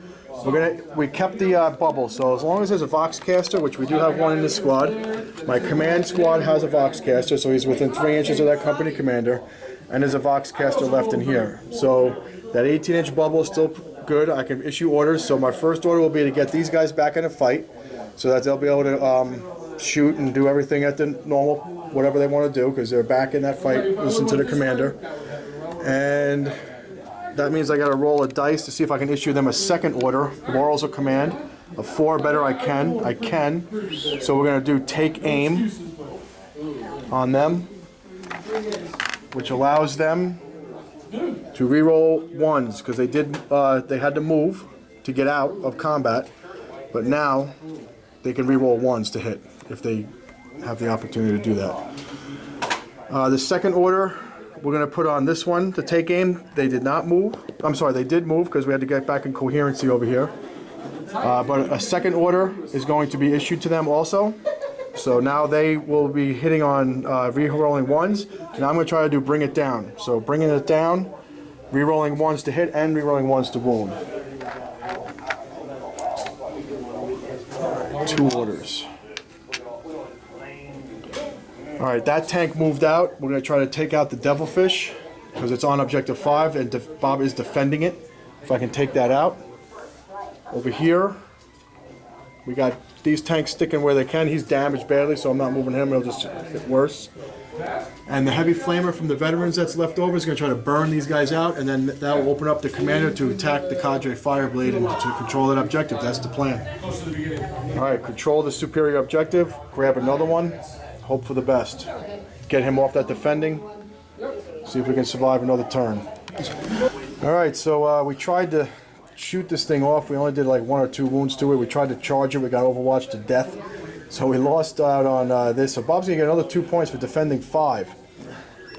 We kept the bubble, so as long as there's a Voxcaster, which we do have one in this squad, my command squad has a Voxcaster, so he's within 3 inches of that company commander, and there's a Voxcaster left in here. So that 18-inch bubble is still good. I can issue orders, so my first order will be to get these guys back in a fight, so that they'll be able to shoot and do everything at the normal, whatever they want to do, because they're back in that fight, listen to the commander. And that means I got to roll a dice to see if I can issue them a second order, Laurels of Command. A 4 better I can. So we're going to do take aim on them, which allows them to reroll 1s, because they had to move to get out of combat, but now they can reroll 1s to hit if they have the opportunity to do that. The second order, we're going to put on this one to take aim. They did not move. I'm sorry, they did move because we had to get back in coherency over here. But a second order is going to be issued to them also. So now they will be hitting on re-rolling 1s. And I'm going to try to do bring it down. So bringing it down, re-rolling 1s to hit and re-rolling 1s to wound. 2 orders. All right, that tank moved out. We're going to try to take out the Devilfish because it's on objective 5 and Bob is defending it. If I can take that out. Over here, we got these tanks sticking where they can. He's damaged badly, so I'm not moving him. It'll just get worse. And the heavy flamer from the veterans that's left over is going to try to burn these guys out, and then that will open up the commander to attack the Cadre Fireblade and to control that objective. That's the plan. All right, control the superior objective. Grab another one. Hope for the best. Get him off that defending. See if we can survive another turn. All right, so we tried to shoot this thing off. We only did like 1 or 2 wounds to it. We tried to charge it. We got overwatched to death. So we lost out on this. So Bob's going to get another 2 points for defending 5.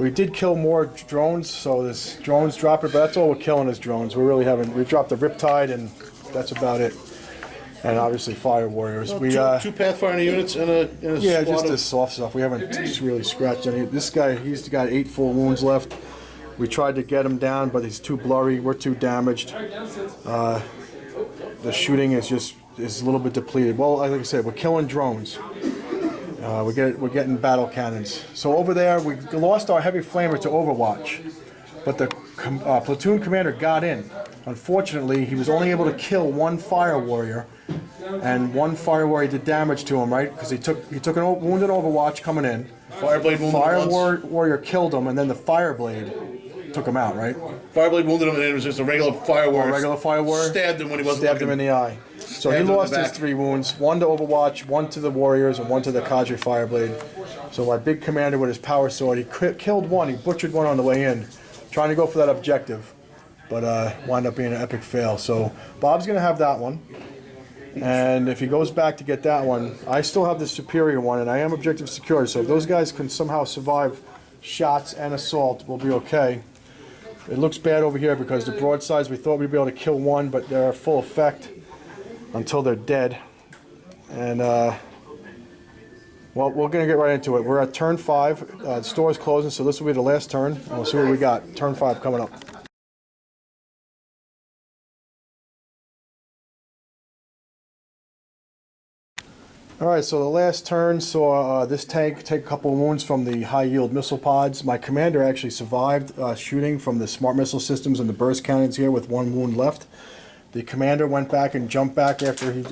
We did kill more drones, so this drones drop it, but that's all we're killing is drones. We really haven't. We dropped the Riptide, and that's about it. And obviously Fire Warriors. We 2 Pathfinder units and a yeah, squad just of... the soft stuff. We haven't really scratched any. This guy, he's got 8 full wounds left. We tried to get him down, but he's too blurry. We're too damaged. The shooting is a little bit depleted. Well, like I said, we're killing drones. We're getting battle cannons. So over there, we lost our heavy flamer to Overwatch, but the platoon commander got in. Unfortunately, he was only able to kill 1 Fire Warrior, and 1 Fire Warrior did damage to him, right? Because he took a wounded Overwatch coming in. Fireblade wounded Fire Warrior killed him, and then the Fireblade took him out, right? Fireblade wounded him, and it was just a regular Fire Warrior. Regular Fire Warrior Stabbed him when he wasn't stabbed him looking. in the eye. So he lost his 3 wounds, 1 to Overwatch, 1 to the Warriors, and 1 to the Cadre Fireblade. So my big commander with his power sword, he killed 1, he butchered 1 on the way in, trying to go for that objective, but wound up being an epic fail. So Bob's going to have that one, and if he goes back to get that one, I still have the superior one, and I am objective secure, so if those guys can somehow survive shots and assault, we'll be okay. It looks bad over here because the broadsides, we thought we'd be able to kill one, but they're full effect until they're dead. And, well, we're going to get right into it. We're at turn 5. The store is closing, so this will be the last turn. And we'll see what we got. Turn 5 coming up. Alright, so the last turn saw this tank take a couple of wounds from the high-yield missile pods. My commander actually survived shooting from the smart missile systems and the burst cannons here with 1 wound left. The commander went back and jumped back after he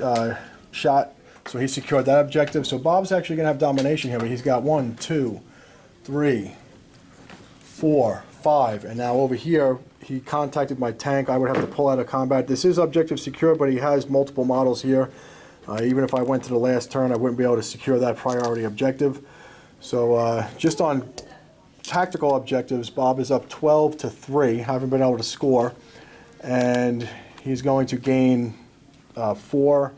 shot, so he secured that objective. So Bob's actually going to have domination here, but he's got 1, 2, 3, 4, 5, and now over here he contacted my tank. I would have to pull out of combat. This is objective secure, but he has multiple models here. Even if I went to the last turn, I wouldn't be able to secure that priority objective. So just on tactical objectives, Bob is up 12-3, haven't been able to score. And he's going to gain 4,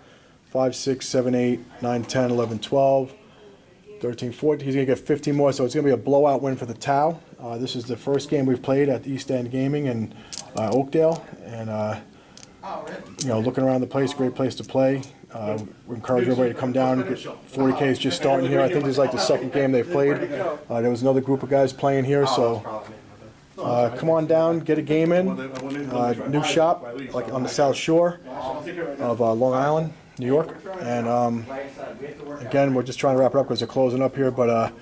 5, 6, 7, 8, 9, 10, 11, 12, 13, 14. He's going to get 15 more, so it's going to be a blowout win for the Tau. This is the first game we've played at East End Gaming in Oakdale. And, you know, looking around the place, great place to play. We encourage everybody to come down. 40K is just starting here. I think this is like the second game they've played. There was another group of guys playing here, so come on down, get a game in. New shop, like on the South Shore of Long Island, New York. And again, we're just trying to wrap it up because they're closing up here, but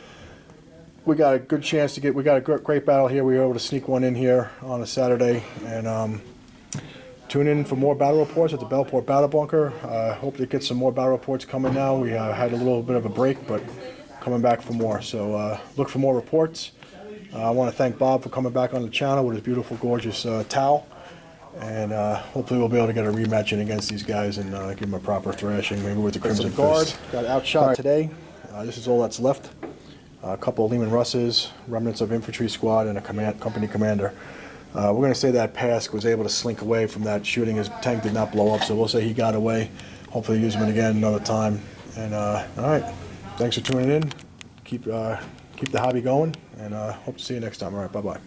we got a good chance to get. We got a great battle here. We were able to sneak one in here on a Saturday, and tune in for more battle reports at the Bellport Battle Bunker. Hope to get some more battle reports coming now. We had a little bit of a break, but coming back for more. So look for more reports. I want to thank Bob for coming back on the channel with his beautiful, gorgeous Tau. And hopefully we'll be able to get a rematch in against these guys and give them a proper thrashing, maybe with the Crimson Guard. Got outshot today. This is all that's left. A couple of Lehman Russes, remnants of infantry squad, and a company commander. We're going to say that Pask was able to slink away from that shooting. His tank did not blow up, so we'll say he got away. Hopefully use him again another time. And all right, thanks for tuning in. Keep the hobby going, and hope to see you next time. All right, bye-bye.